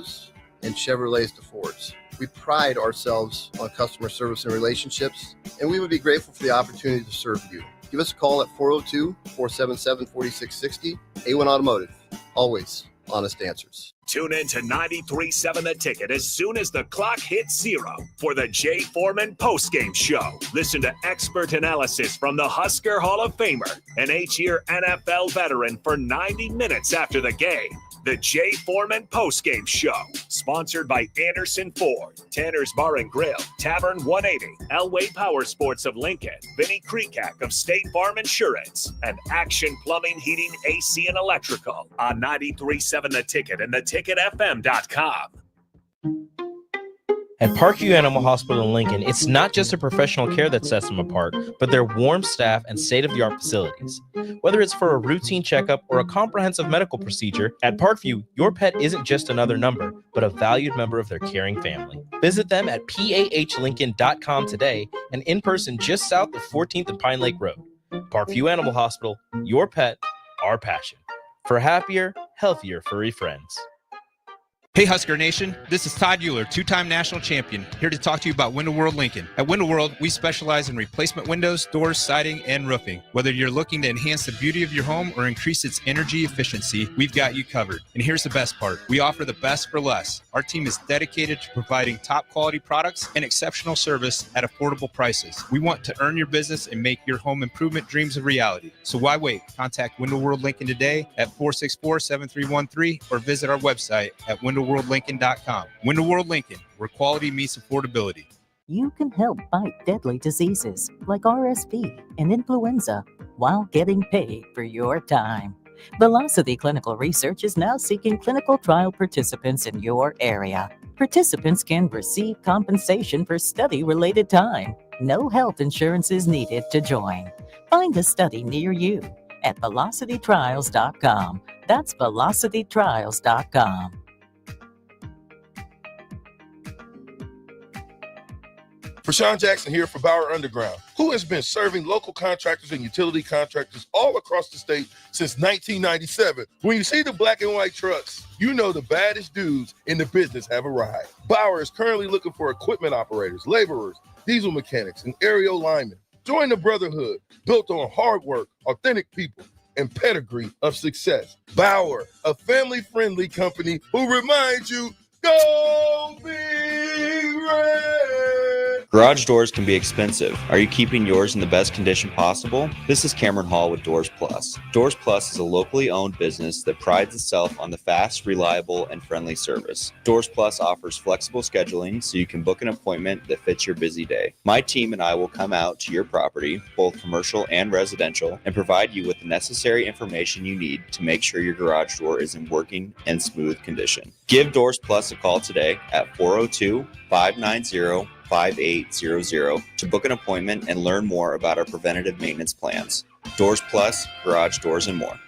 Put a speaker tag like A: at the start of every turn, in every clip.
A: Russos and Chevrolets to Fords. We pride ourselves on customer service and relationships, and we would be grateful for the opportunity to serve you. Give us a call at 402-477-4660. A1 Automotive, always honest answers.
B: Tune in to 93.7 The Ticket as soon as the clock hits 0 for the Jay Foreman postgame show. Listen to expert analysis from the Husker Hall of Famer, an 8-year NFL veteran, for 90 minutes after the game. The Jay Foreman postgame show, sponsored by Anderson Ford, Tanner's Bar and Grill, Tavern 180, Elway Power Sports of Lincoln, Vinnie Kreekak of State Farm Insurance, and Action Plumbing, Heating, AC, and Electrical on 93.7 The Ticket and theticketfm.com.
C: At Parkview Animal Hospital in Lincoln, it's not just a professional care that sets them apart, but their warm staff and state-of-the-art facilities. Whether it's for a routine checkup or a comprehensive medical procedure, at Parkview, your pet isn't just another number, but a valued member of their caring family. Visit them at pahlincoln.com today and in person just south of 14th and Pine Lake Road. Parkview Animal Hospital, your pet, our passion. For happier, healthier furry friends.
D: Hey Husker Nation, this is Todd Euler, two-time national champion, here to talk to you about Window World Lincoln. At Window World, we specialize in replacement windows, doors, siding, and roofing. Whether you're looking to enhance the beauty of your home or increase its energy efficiency, we've got you covered. And here's the best part. We offer the best for less. Our team is dedicated to providing top-quality products and exceptional service at affordable prices. We want to earn your business and make your home improvement dreams a reality. So why wait? Contact Window World Lincoln today at 464-7313 or visit our website at windowworldlincoln.com. Window World Lincoln, where quality meets affordability.
E: You can help fight deadly diseases like RSV and influenza while getting paid for your time. Velocity Clinical Research is now seeking clinical trial participants in your area. Participants can receive compensation for study-related time. No health insurance is needed to join. Find a study near you at velocitytrials.com. That's velocitytrials.com.
F: Rashawn Jackson here for Bauer Underground, who has been serving local contractors and utility contractors all across the state since 1997. When you see the black and white trucks, you know the baddest dudes in the business have arrived. Bauer is currently looking for equipment operators, laborers, diesel mechanics, and aerial linemen. Join the brotherhood built on hard work, authentic people, and pedigree of success. Bauer, a family-friendly company who reminds you, go Big Red!
G: Garage doors can be expensive. Are you keeping yours in the best condition possible? This is Cameron Hall with Doors Plus. Doors Plus is a locally owned business that prides itself on the fast, reliable, and friendly service. Doors Plus offers flexible scheduling so you can book an appointment that fits your busy day. My team and I will come out to your property, both commercial and residential, and provide you with the necessary information you need to make sure your garage door is in working and smooth condition. Give Doors Plus a call today at 402-590-5800 to book an appointment and learn more about our preventative maintenance plans. Doors Plus, garage doors, and more.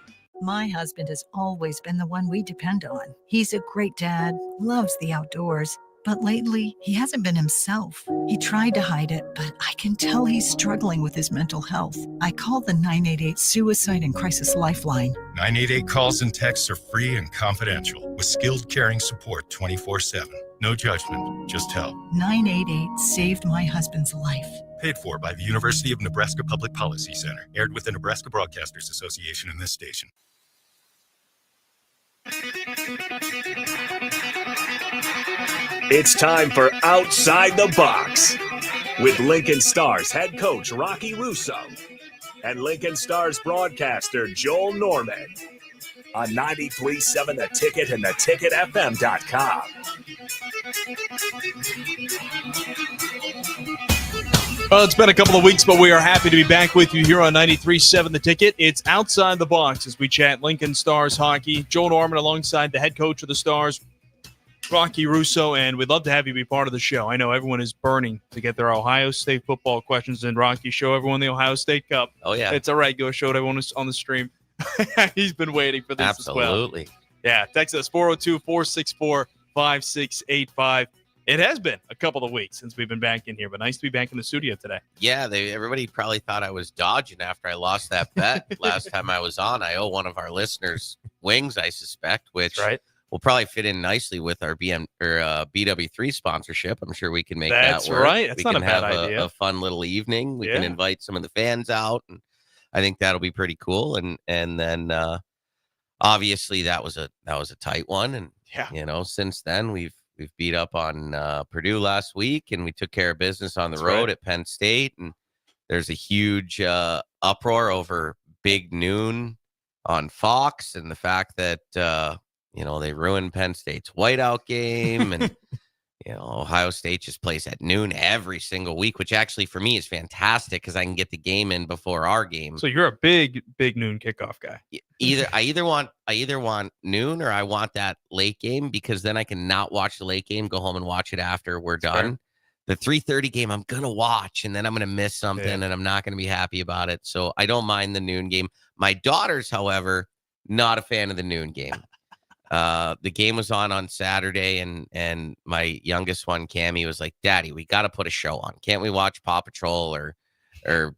H: My husband has always been the one we depend on. He's a great dad, loves the outdoors, but lately he hasn't been himself. He tried to hide it, but I can tell he's struggling with his mental health. I called the 988 Suicide and Crisis Lifeline.
I: 988 calls and texts are free and confidential with skilled caring support 24/7. No judgment, just help.
H: 988 saved my husband's life.
I: Paid for by the University of Nebraska Public Policy Center. Aired with the Nebraska Broadcasters Association and this station.
B: It's time for Outside the Box with Lincoln Stars head coach Rocky Russo and Lincoln Stars broadcaster Joel Norman on 93.7 The Ticket and theticketfm.com.
J: Well, it's been a couple of weeks, but we are happy to be back with you here on 93.7 The Ticket. It's Outside the Box as we chat Lincoln Stars hockey. Joel Norman alongside the head coach of the Stars, Rocky Russo, and we'd love to have you be part of the show. I know everyone is burning to get their Ohio State football questions, and Rocky, show everyone the Ohio State Cup.
K: Oh, yeah.
J: It's all right. Go show it everyone on the stream. He's been waiting for this as well.
K: Absolutely.
J: Yeah, text us 402-464-5685. It has been a couple of weeks since we've been back in here, but nice to be back in the studio today.
K: Yeah, everybody probably thought I was dodging after I lost that bet last time I was on. I owe one of our listeners wings, I suspect, which
J: right.
K: will probably fit in nicely with our BW3 sponsorship. I'm sure we can make
J: That's
K: that work.
J: right. That's
K: we
J: not
K: can
J: a bad
K: have
J: idea.
K: a fun little evening. We can
J: Yeah.
K: invite some of the fans out, and I think that'll be pretty cool. And then obviously that was a tight one. And since then we've beat up on Purdue last week, and we took care of business on the road at Penn State. And there's a huge uproar over Big Noon on Fox and the fact that they ruined Penn State's whiteout game, and Ohio State just plays at noon every single week, which actually for me is fantastic because I can get the game in before our game.
J: So you're a big noon kickoff guy.
K: I either want noon or I want that late game, because then I can not watch the late game, go home and watch it after we're done. The 3:30 game I'm gonna watch, and then I'm gonna miss something, and I'm not gonna be happy about it. So I don't mind the noon game. My daughters, however, not a fan of the noon game. The game was on Saturday, and my youngest one, Cammie, was like, "Daddy, we got to put a show on. Can't we watch Paw Patrol or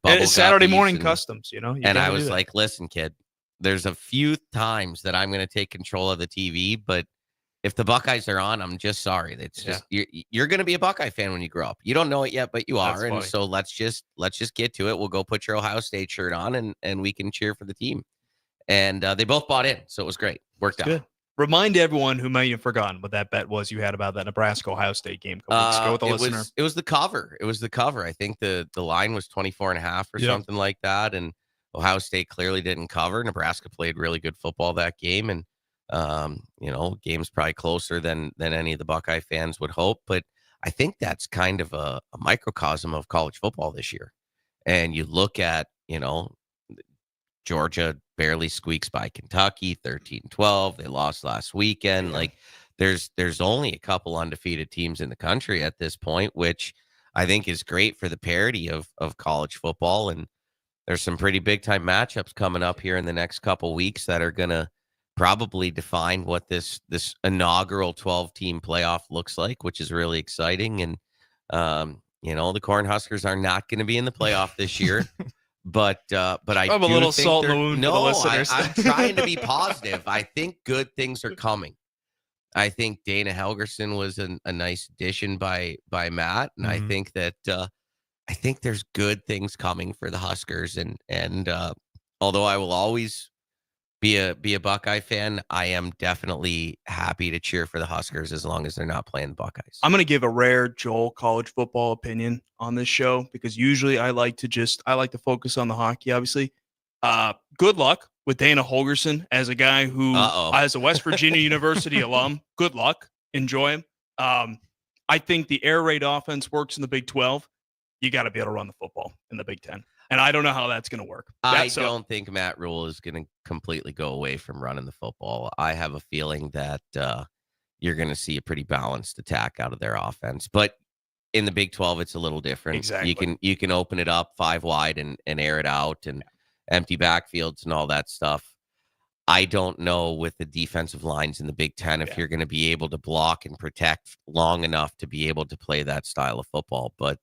K: Bubble
J: Saturday
K: Guppies?"
J: morning customs,
K: And I was like, "Listen, kid, there's a few times that I'm going to take control of the TV, but if the Buckeyes are on, I'm just sorry. It's just you're going to be a Buckeye fan when you grow up. You don't know it yet, but you are. And so let's just get to it. We'll go put your Ohio State shirt on, and we can cheer for the team." And they both bought in, so it was great. Worked out.
J: Good. Remind everyone who may have forgotten what that bet was you had about that Nebraska-Ohio State game a couple weeks ago with the listener.
K: It was the cover. It was the cover. I think the line was 24.5 or something like that. And Ohio State clearly didn't cover. Nebraska played really good football that game. And, game's probably closer than any of the Buckeye fans would hope. But I think that's kind of a microcosm of college football this year. And you look at, Georgia barely squeaks by Kentucky, 13-12. They lost last weekend. Like there's only a couple undefeated teams in the country at this point, which I think is great for the parity of college football. And there's some pretty big time matchups coming up here in the next couple weeks that are going to probably define what this inaugural 12-team playoff looks like, which is really exciting. And, the Cornhuskers are not going to be in the playoff this year. But I
J: have a little salt in the wound for the listeners.
K: I'm trying to be positive. I think good things are coming. I think Dana Helgerson was a nice addition by Matt, and I think that I think there's good things coming for the Huskers. And although I will always be a Buckeye fan, I am definitely happy to cheer for the Huskers as long as they're not playing the Buckeyes.
J: I'm going to give a rare Joel college football opinion on this show, because usually I like to focus on the hockey, obviously. Good luck with Dana Holgerson as a guy who as a West Virginia University alum. Good luck. Enjoy him. I think the air raid offense works in the Big 12. You got to be able to run the football in the Big 10. And I don't know how that's going to work.
K: I don't think Matt Rule is going to completely go away from running the football. I have a feeling that you're going to see a pretty balanced attack out of their offense. But in the Big 12, it's a little different.
J: Exactly.
K: You can open it up 5 wide and air it out and empty backfields and all that stuff. I don't know with the defensive lines in the Big 10 if you're going to be able to block and protect long enough to be able to play that style of football. But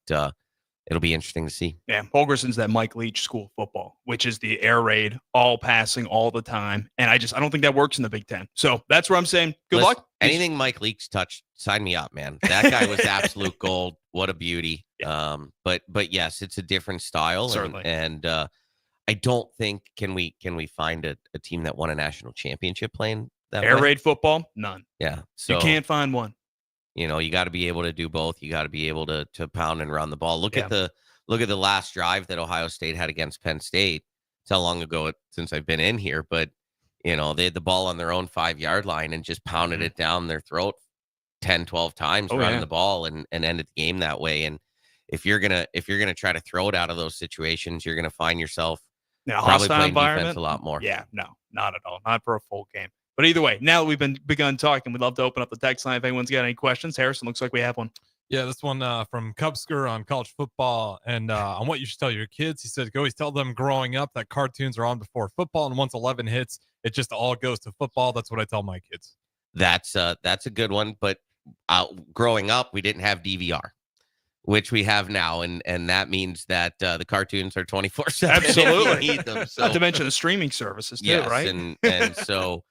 K: it'll be interesting to see.
J: Yeah, Holgerson's that Mike Leach school of football, which is the air raid, all passing all the time. And I don't think that works in the Big 10. So that's where I'm saying good luck.
K: Anything Mike Leach touched, sign me up, man. That guy was absolute gold. What a beauty. Yeah. But yes, it's a different style.
J: Certainly.
K: And I don't think can we find a team that won a national championship playing that
J: air
K: way?
J: raid football? None.
K: Yeah. So
J: you can't find one.
K: You got to be able to do both. You got to be able to pound and run the ball. Look at the last drive that Ohio State had against Penn State. It's how long ago since I've been in here, but they had the ball on their own 5-yard line and just pounded it down their throat 10, 12 times running the ball and ended the game that way. And if you're gonna try to throw it out of those situations, you're gonna find yourself probably playing defense a lot more.
J: Yeah, no, not at all. Not for a full game. But either way, now that we've begun talking, we'd love to open up the text line if anyone's got any questions. Harrison, looks like we have one.
L: Yeah, this one from Cubsker on college football and on what you should tell your kids. He said, go always tell them growing up that cartoons are on before football, and once 11 hits, it just all goes to football. That's what I tell my kids.
K: That's a good one. But growing up, we didn't have DVR, which we have now, and that means that the cartoons are 24/7.
J: Absolutely.
K: Need them, so.
J: Not to mention the streaming services too,
K: yes,
J: right?
K: And so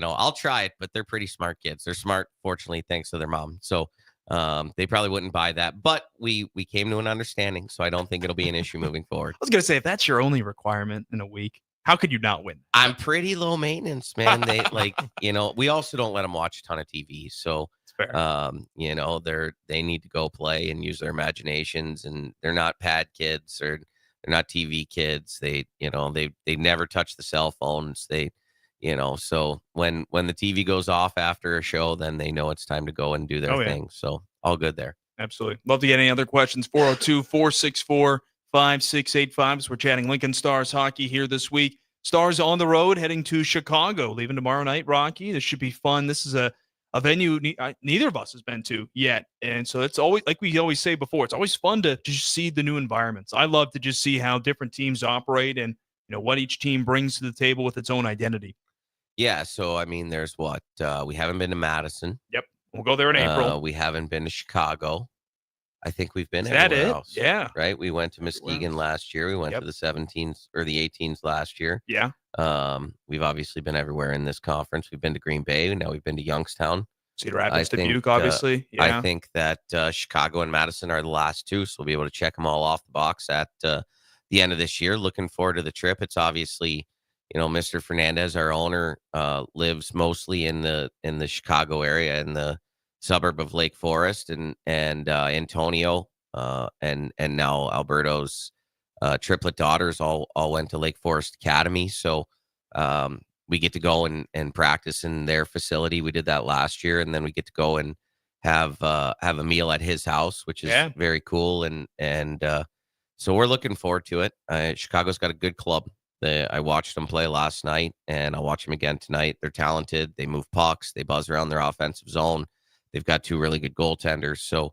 K: I'll try it, but they're pretty smart kids. They're smart, fortunately, thanks to their mom. So they probably wouldn't buy that, but we came to an understanding. So I don't think it'll be an issue moving forward.
J: I was going to say, if that's your only requirement in a week, how could you not win?
K: I'm pretty low maintenance, man. They we also don't let them watch a ton of TV. So, they need to go play and use their imaginations, and they're not pad kids or they're not TV kids. They never touch the cell phones. So when the TV goes off after a show, then they know it's time to go and do their thing. So all good there.
J: Absolutely. Love to get any other questions. 402-464-5685. So we're chatting Lincoln Stars hockey here this week. Stars on the road heading to Chicago, leaving tomorrow night, Rocky. This should be fun. This is a venue neither of us has been to yet. And so it's always, like we always say before, it's always fun to just see the new environments. I love to just see how different teams operate and what each team brings to the table with its own identity.
K: Yeah. So, there's what? We haven't been to Madison.
J: Yep. We'll go there in April.
K: We haven't been to Chicago. I think we've been
J: everywhere
K: else.
J: Yeah.
K: Right. We went to Muskegon last year. We went to the 17s or the 18s last year.
J: Yeah.
K: We've obviously been everywhere in this conference. We've been to Green Bay. Now we've been to Youngstown.
J: Cedar Rapids, Dubuque, obviously.
K: I think that Chicago and Madison are the last two, so we'll be able to check them all off the box at the end of this year. Looking forward to the trip. It's obviously, Mr. Fernandez, our owner, lives mostly in the Chicago area, in the suburb of Lake Forest, and Antonio, and now Alberto's triplet daughters all went to Lake Forest Academy. So we get to go and practice in their facility. We did that last year, and then we get to go and have a meal at his house, which is very cool. And so we're looking forward to it. Chicago's got a good club. I watched them play last night, and I'll watch them again tonight. They're talented. They move pucks. They buzz around their offensive zone. They've got two really good goaltenders. So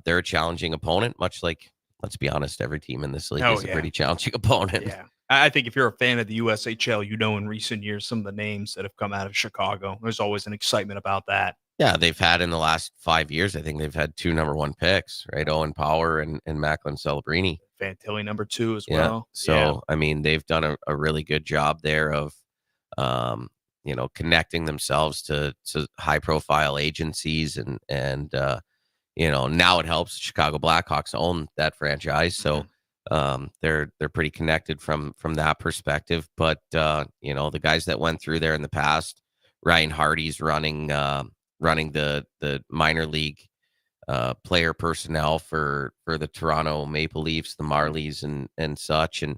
K: they're a challenging opponent, much like, let's be honest, every team in this league is a pretty challenging opponent.
J: Yeah. I think if you're a fan of the USHL, in recent years some of the names that have come out of Chicago. There's always an excitement about that.
K: Yeah, they've had in the last 5 years, I think they've had two number one picks, right? Owen Power and Macklin Celebrini.
J: Fantilli number 2 as well.
K: So, they've done a really good job there of, connecting themselves to high profile agencies and now it helps Chicago Blackhawks own that franchise. So they're pretty connected from that perspective. But, the guys that went through there in the past, Ryan Hardy's running the minor league player personnel for the Toronto Maple Leafs, the Marlies and such, and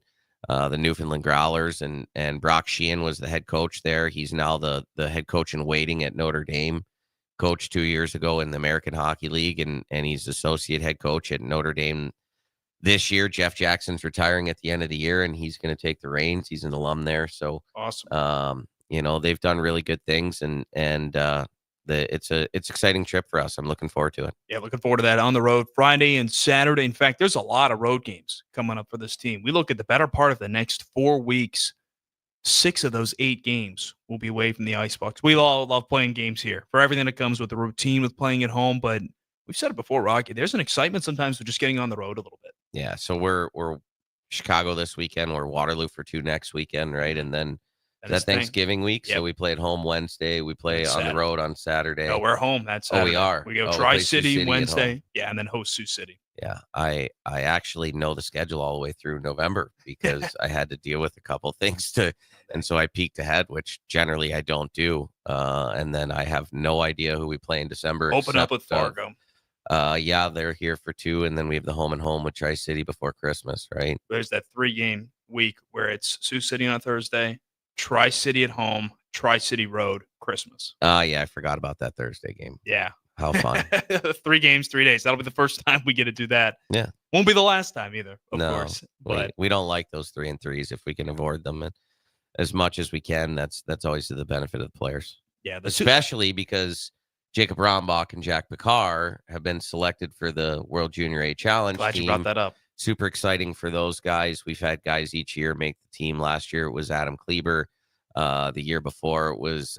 K: the Newfoundland Growlers, and Brock Sheehan was the head coach there. He's now the head coach in waiting at Notre Dame, coached 2 years ago in the American Hockey League, and he's associate head coach at Notre Dame this year. Jeff Jackson's retiring at the end of the year, and he's going to take the reins. He's an alum there. So
J: awesome.
K: They've done really good things, and it's exciting trip for us. I'm looking forward to it.
J: Yeah, looking forward to that on the road Friday and Saturday. In fact, there's a lot of road games coming up for this team. We look at the better part of the next 4 weeks. 6 of those 8 games will be away from the Icebox. We all love playing games here for everything that comes with the routine with playing at home. But we've said it before, Rocky, there's an excitement sometimes with just getting on the road a little bit.
K: Yeah, so we're Chicago this weekend. We're Waterloo for 2 next weekend, right? And then that Thanksgiving week. Yep. So we play at home Wednesday. We play on the road on Saturday.
J: No, we're home. That's Saturday.
K: We are.
J: We go Tri-City Wednesday. Yeah, and then host Sioux City.
K: Yeah, I actually know the schedule all the way through November because I had to deal with a couple things and so I peeked ahead, which generally I don't do. And then I have no idea who we play in December.
J: Open up with Fargo.
K: Yeah, they're here for 2, and then we have the home and home with Tri-City before Christmas, right?
J: There's that 3-game week where it's Sioux City on Thursday, Tri-City at home, Tri-City road, Christmas.
K: Yeah, I forgot about that Thursday game.
J: Yeah.
K: How fun.
J: 3 games, 3 days. That'll be the first time we get to do that.
K: Yeah.
J: Won't be the last time either, of course.
K: But we don't like those 3-3s if we can avoid them as much as we can. That's always to the benefit of the players.
J: Yeah.
K: Especially because Jacob Rombach and Jack Picard have been selected for the World Junior A Challenge
J: Glad
K: team.
J: you brought that up.
K: Super exciting for those guys. We've had guys each year make the team. Last year it was Adam Kleber. The year before it was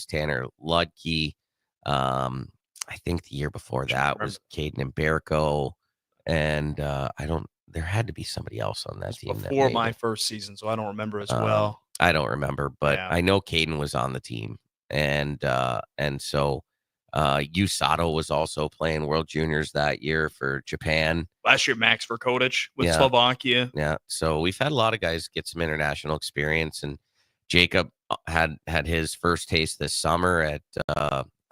K: Tanner Ludke. I think the year before that was Caden Emberko, and there had to be somebody else on that team.
J: Before my first season, so I don't remember as well.
K: I don't remember, but
J: Yeah.
K: I know Caden was on the team, and so USADA was also playing World Juniors that year for Japan.
J: Last year, Max Verkotic with
K: Yeah.
J: Slovakia.
K: Yeah, so we've had a lot of guys get some international experience, and Jacob had his first taste this summer at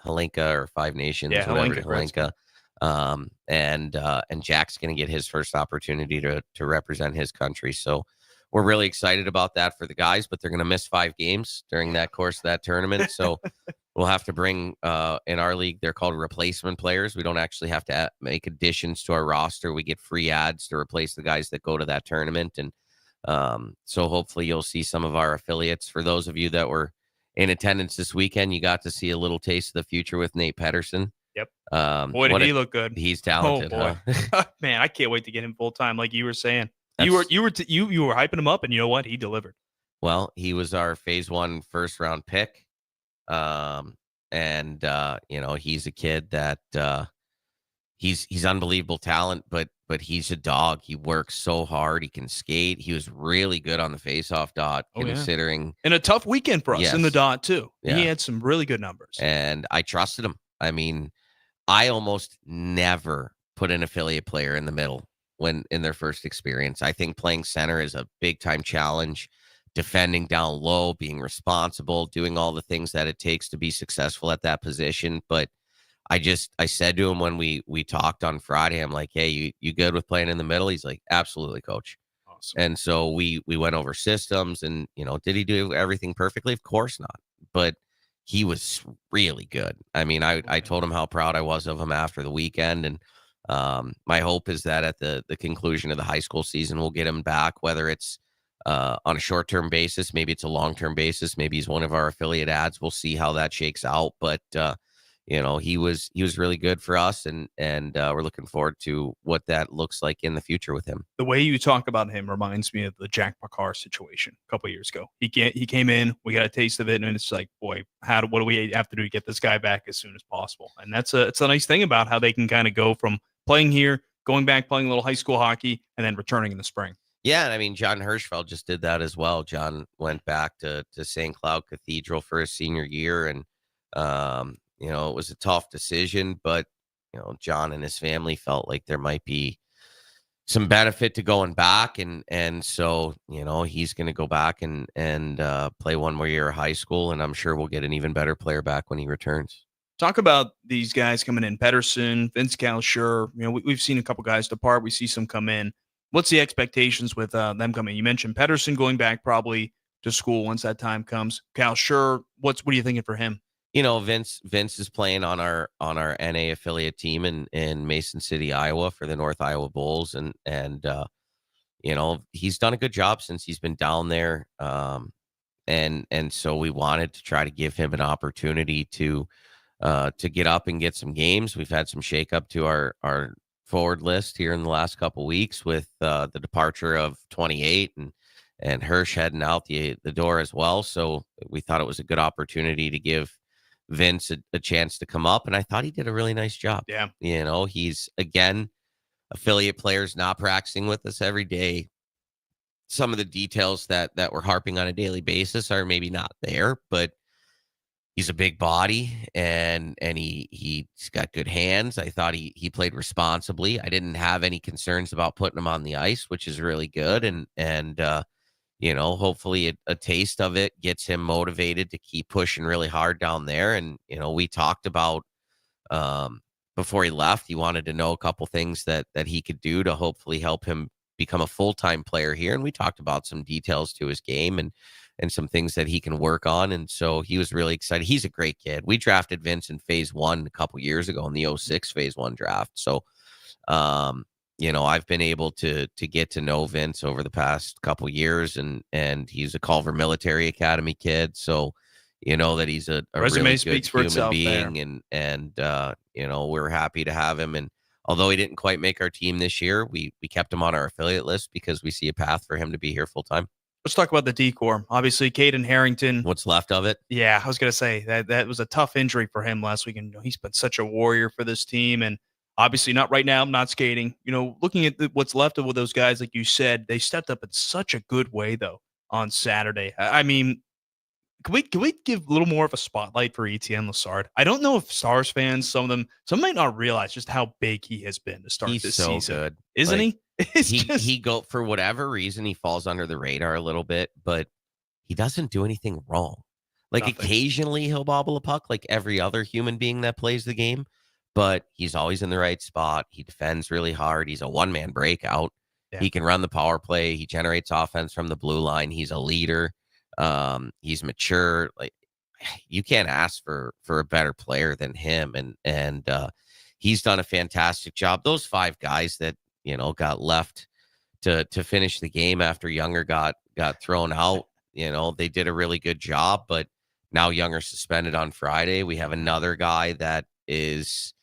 K: Helenka or Five Nations,
J: Yeah,
K: whatever,
J: Helenka,
K: Helenka. And Jack's going to get his first opportunity to represent his country. So we're really excited about that for the guys, but they're going to miss 5 games during that course of that tournament. So we'll have to bring in our league, they're called replacement players. We don't actually have to make additions to our roster. We get free ads to replace the guys that go to that tournament. And so hopefully you'll see some of our affiliates. For those of you that were in attendance this weekend, you got to see a little taste of the future with Nate Pedersen.
J: Yep. Boy, did he look good.
K: He's talented.
J: Oh boy,
K: huh?
J: man, I can't wait to get him full time. Like you were saying, you
K: That's-
J: were hyping him up, and you know what? He delivered.
K: Well, he was our phase 1 first round pick. And he's a kid that he's unbelievable talent, but he's a dog. He works so hard. He can skate. He was really good on the faceoff dot, considering
J: and a tough weekend for us in the
K: Yes.
J: dot too.
K: Yeah.
J: He had some really good numbers.
K: and I trusted him. I mean, I almost never put an affiliate player in the middle when in their first experience. I think playing center is a big time challenge. Defending down low, being responsible, doing all the things that it takes to be successful at that position. But I said to him when we talked on Friday, I'm like, hey, you good with playing in the middle? He's like, absolutely, coach.
J: Awesome.
K: And so we went over systems, and did he do everything perfectly? Of course not. But he was really good. I mean, I told him how proud I was of him after the weekend, and my hope is that at the conclusion of the high school season, we'll get him back, whether it's on a short-term basis, maybe it's a long-term basis, maybe he's one of our affiliate ads. We'll see how that shakes out. But he was really good for us, and we're looking forward to what that looks like in the future with him.
J: The way you talk about him reminds me of the Jack Bakar situation a couple of years ago. He came in, we got a taste of it, and it's like, boy, what do we have to do to get this guy back as soon as possible? And it's a nice thing about how they can kind of go from playing here, going back, playing a little high school hockey, and then returning in the spring.
K: Yeah, and I mean, John Hirschfeld just did that as well. John went back to St. Cloud Cathedral for his senior year, and it was a tough decision, but John and his family felt like there might be some benefit to going back, and so he's going to go back and play one more year of high school, and I'm sure we'll get an even better player back when he returns.
J: Talk about these guys coming in: Pedersen, Vince Kalsher. We've seen a couple guys depart. We see some come in. What's the expectations with them coming? You mentioned Pedersen going back probably to school once that time comes. Kalsher, what are you thinking for him?
K: Vince is playing on our NA affiliate team in Mason City, Iowa for the North Iowa Bulls, and he's done a good job since he's been down there. And so we wanted to try to give him an opportunity to get up and get some games. We've had some shakeup to our forward list here in the last couple weeks with the departure of 28 and Hirsch heading out the door as well. So we thought it was a good opportunity to give Vince a chance to come up, and I thought he did a really nice job.
J: Yeah.
K: He's, again, affiliate players not practicing with us every day. Some of the details that we're harping on a daily basis are maybe not there, but he's a big body, and he's got good hands. I thought he played responsibly. I didn't have any concerns about putting him on the ice, which is really good. And hopefully a taste of it gets him motivated to keep pushing really hard down there. And, we talked about before he left, he wanted to know a couple things that he could do to hopefully help him become a full-time player here. And we talked about some details to his game and some things that he can work on. And so he was really excited. He's a great kid. We drafted Vince in phase 1 a couple years ago in the 06 phase 1 draft. So, I've been able to get to know Vince over the past couple years, and he's a Culver Military Academy kid. So, that he's a
J: resume
K: really
J: speaks
K: good
J: for
K: human
J: itself
K: being,
J: there.
K: and we're happy to have him. And although he didn't quite make our team this year, we kept him on our affiliate list because we see a path for him to be here full time.
J: Let's talk about the D-Corps. Obviously, Caden Harrington.
K: What's left of it?
J: Yeah, I was going to say that was a tough injury for him last week. And he's been such a warrior for this team. And obviously not right now, not skating. Looking at what's left of those guys, like you said, they stepped up in such a good way, though. on Saturday. I mean, can we give a little more of a spotlight for Etienne Lassard? I don't know if Stars fans, some might not realize just how big he has been to start
K: He's
J: this
K: so
J: season.
K: good,
J: Isn't
K: like,
J: he?
K: he go for whatever reason he falls under the radar a little bit, but he doesn't do anything wrong. Like
J: Nothing.
K: occasionally he'll bobble a puck like every other human being that plays the game, but he's always in the right spot. He defends really hard. He's a one-man breakout.
J: Yeah.
K: He can run the power play. He generates offense from the blue line. He's a leader. He's mature. Like you can't ask for a better player than him. And he's done a fantastic job. Those 5 guys that, got left to finish the game after Younger got thrown out, they did a really good job, but now Younger suspended on Friday. We have another guy that is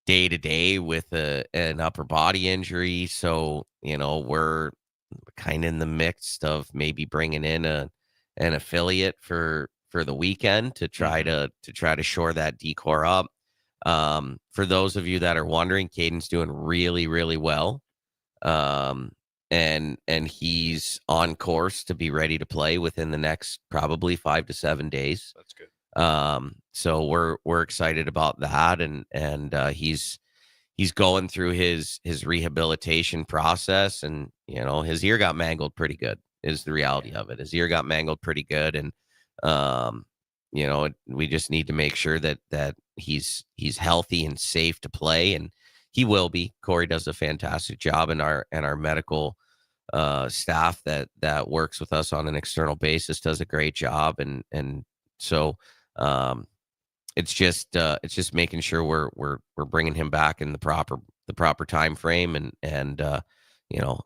K: day to day with an upper body injury. So, we're kind of in the midst of maybe bringing in an affiliate for the weekend to try to shore that decor up. For those of you that are wondering, Caden's doing really, really well. And he's on course to be ready to play within the next probably 5 to 7 days.
J: That's good.
K: So we're excited about that, and he's going through his rehabilitation process, and his ear got mangled pretty good is the reality of it. His ear got mangled pretty good, and we just need to make sure that he's healthy and safe to play, and he will be. Corey does a fantastic job, and our medical staff that works with us on an external basis does a great job, and so it's just making sure we're bringing him back in the proper time frame, and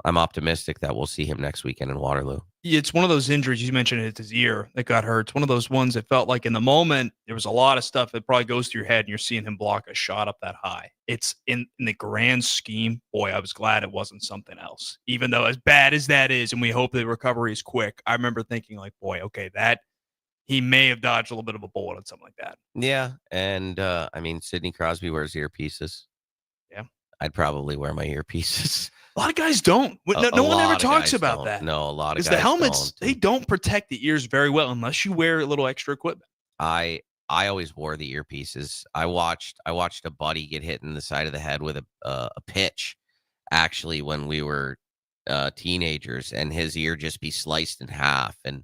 K: I'm optimistic that we'll see him next weekend in Waterloo.
J: Yeah, it's one of those injuries you mentioned. It's his ear that got hurt. It's one of those ones that felt like in the moment there was a lot of stuff that probably goes through your head, and you're seeing him block a shot up that high. It's in the grand scheme. Boy, I was glad it wasn't something else. Even though as bad as that is, and we hope the recovery is quick, I remember thinking like, boy, okay, that he may have dodged a little bit of a bullet on something like that.
K: Yeah, and I mean, Sidney Crosby wears earpieces.
J: Yeah,
K: I'd probably wear my earpieces.
J: A lot of guys don't. No one ever talks about that.
K: No, a lot of guys
J: the helmets,
K: don't.
J: they don't protect the ears very well unless you wear a little extra equipment.
K: I always wore the earpieces. I watched a buddy get hit in the side of the head with a pitch, actually, when we were teenagers, and his ear just be sliced in half. And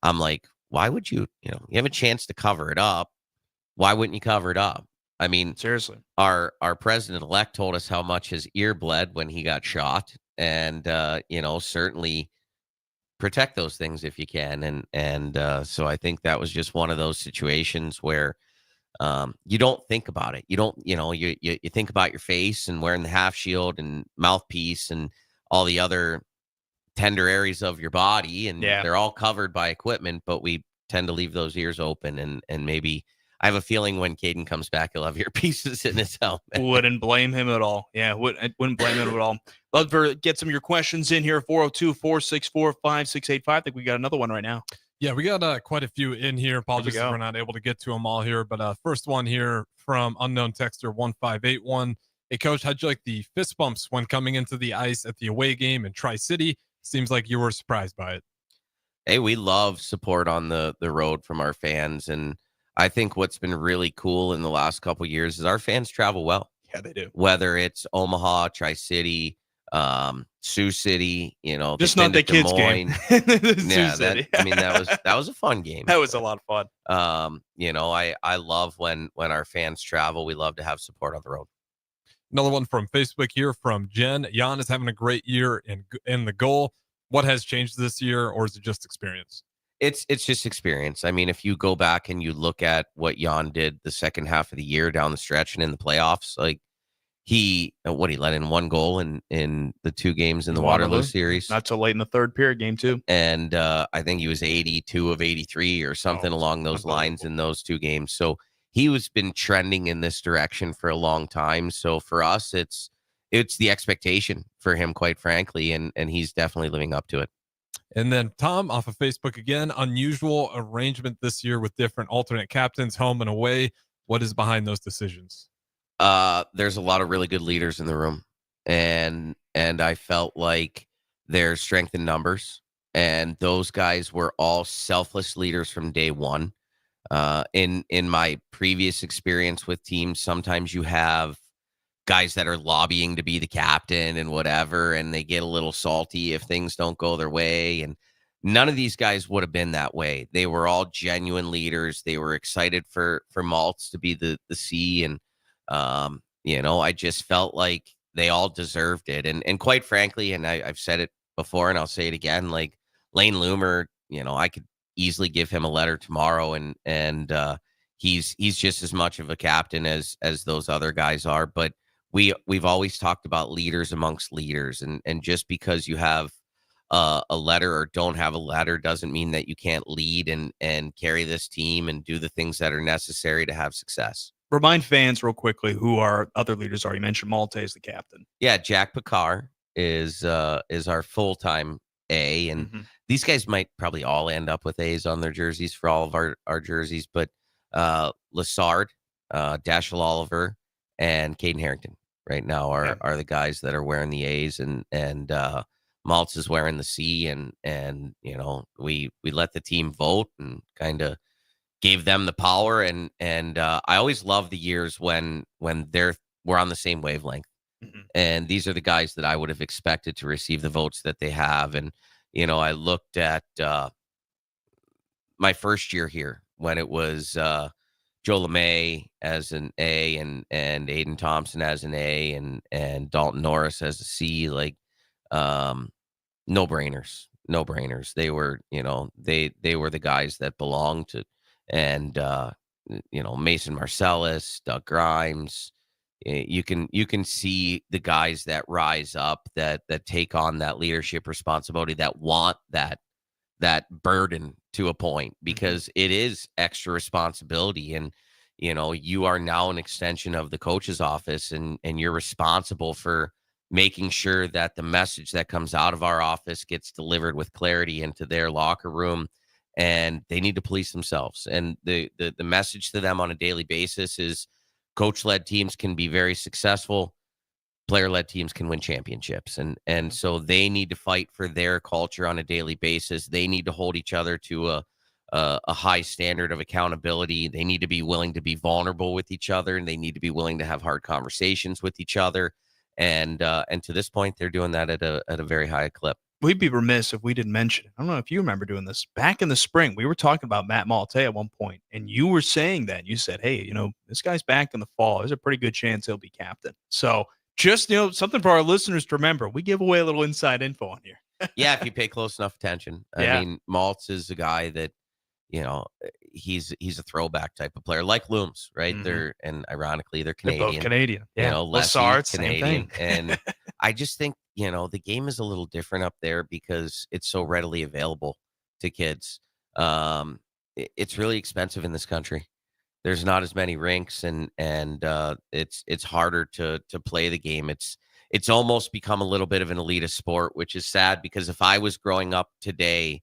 K: I'm like, why would you have a chance to cover it up? Why wouldn't you cover it up? I mean,
J: seriously,
K: our president-elect told us how much his ear bled when he got shot, and certainly protect those things if you can. And so I think that was just one of those situations where you don't think about it. You don't, you think about your face and wearing the half shield and mouthpiece and all the other tender areas of your body, and they're all covered by equipment, but we tend to leave those ears open, and maybe I have a feeling when Caden comes back, he'll have earpieces in his helmet.
J: Wouldn't blame him at all. Yeah, I wouldn't blame him at all. Love to get some of your questions in here. 402-464-5685. I think we got another one right now.
L: Yeah, we got quite a few in here. Apologies if we're not able to get to them all here. But first one here from unknown texter 1581. Hey, Coach, how'd you like the fist bumps when coming into the ice at the away game in Tri-City? Seems like you were surprised by it.
K: Hey, we love support on the road from our fans, and I think what's been really cool in the last couple of years is our fans travel well.
J: Yeah, they do.
K: Whether it's Omaha, Tri-City, Sioux City,
J: just not the kids game.
K: That was a fun game.
J: That was a lot of fun.
K: I love when our fans travel. We love to have support on the road.
L: Another one from Facebook here from Jen. Jan is having a great year in the goal. What has changed this year, or is it just experience?
K: It's just experience. I mean, if you go back and you look at what Jan did the second half of the year down the stretch and in the playoffs, like he let in 1 goal in the 2 games in the Waterloo series.
J: Not till late in the third period, game 2.
K: And I think he was 82 of 83 or something along those lines in those 2 games. So he was been trending in this direction for a long time. So for us, it's the expectation for him, quite frankly, and he's definitely living up to it.
L: And then Tom off of Facebook again, unusual arrangement this year with different alternate captains, home and away. What is behind those decisions?
K: There's a lot of really good leaders in the room, and I felt like there's strength in numbers. And those guys were all selfless leaders from day one. In my previous experience with teams, sometimes you have guys that are lobbying to be the captain and whatever, and they get a little salty if things don't go their way. And none of these guys would have been that way. They were all genuine leaders. They were excited for Maltz to be the C. And, I just felt like they all deserved it. And quite frankly, and I've said it before and I'll say it again, like Lane Loomer, I could easily give him a letter tomorrow, and he's just as much of a captain as those other guys are. But we've always talked about leaders amongst leaders, and just because you have a letter or don't have a letter doesn't mean that you can't lead and carry this team and do the things that are necessary to have success.
J: Remind fans real quickly who our other leaders are. You mentioned Malte as the captain.
K: Yeah, Jack Picard is our full-time A, and these guys might probably all end up with A's on their jerseys for all of our jerseys, but Lassard, Dashiell Oliver, and Caden Harrington right now are the guys that are wearing the A's, and Maltz is wearing the C, and we let the team vote and kind of gave them the power, and I always love the years when we're on the same wavelength. And these are the guys that I would have expected to receive the votes that they have. And, I looked at my first year here when it was Joe LeMay as an A and Aiden Thompson as an A and Dalton Norris as a C, like no-brainers. They were, they were the guys that belonged to, and, Mason Marcellus, Doug Grimes. You can see the guys that rise up, that take on that leadership responsibility, that want that burden to a point, because it is extra responsibility. And, you are now an extension of the coach's office, and you're responsible for making sure that the message that comes out of our office gets delivered with clarity into their locker room, and they need to police themselves. And the message to them on a daily basis is, coach-led teams can be very successful. Player-led teams can win championships. And so they need to fight for their culture on a daily basis. They need to hold each other to a high standard of accountability. They need to be willing to be vulnerable with each other, and they need to be willing to have hard conversations with each other. And to this point, they're doing that at a very high clip.
J: We'd be remiss if we didn't mention it. I don't know if you remember doing this. Back in the spring, we were talking about Matt Malte at one point, and you were saying that. You said, hey, this guy's back in the fall. There's a pretty good chance he'll be captain. So just, something for our listeners to remember. We give away a little inside info on here.
K: Yeah, if you pay close enough attention. I mean, Maltz is a guy that, he's a throwback type of player, like Looms, right? And ironically, they're Canadian.
J: They're both Canadian. Yeah.
K: Lassard, Canadian. And I just think, the game is a little different up there because it's so readily available to kids. It's really expensive in this country. There's not as many rinks, and it's harder to play the game. It's almost become a little bit of an elitist sport, which is sad, because if I was growing up today,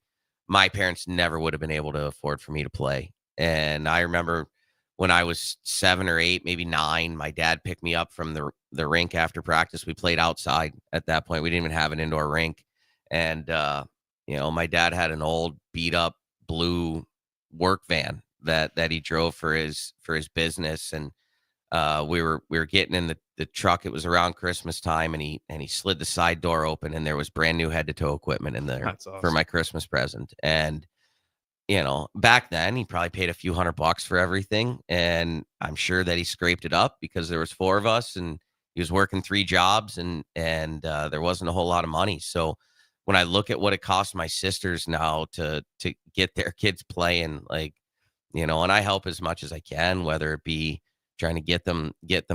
K: my parents never would have been able to afford for me to play. And I remember when I was 7 or 8, maybe 9, my dad picked me up from the rink after practice. We played outside at that point. We didn't even have an indoor rink. And, my dad had an old beat up blue work van that he drove for his business. And we were getting in the truck. It was around Christmas time, and he slid the side door open, and there was brand new head to toe equipment in there.
J: That's awesome.
K: For my Christmas present. And, back then he probably paid a few $100 for everything. And I'm sure that he scraped it up because there was 4 of us, and he was working 3 jobs, and there wasn't a whole lot of money. So when I look at what it costs my sisters now to get their kids playing, like, and I help as much as I can, whether it be trying to get them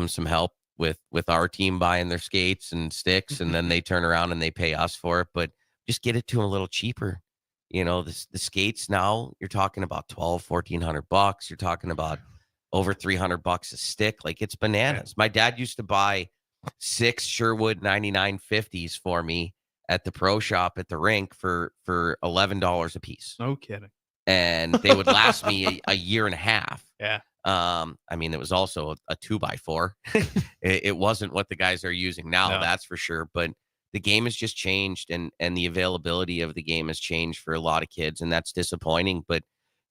K: some help with our team buying their skates and sticks, and then they turn around and they pay us for it, but just get it to them a little cheaper. The skates now, you're talking about $1,200-$1,400. You're talking about over $300 a stick. Like, it's bananas. My dad used to buy 6 Sherwood 9950s for me at the pro shop at the rink for $11 a piece.
J: No kidding.
K: And they would last me a year and a half.
J: Yeah.
K: I mean, it was also a 2x4. It wasn't what the guys are using now, that's for sure. But the game has just changed, and the availability of the game has changed for a lot of kids, and that's disappointing. But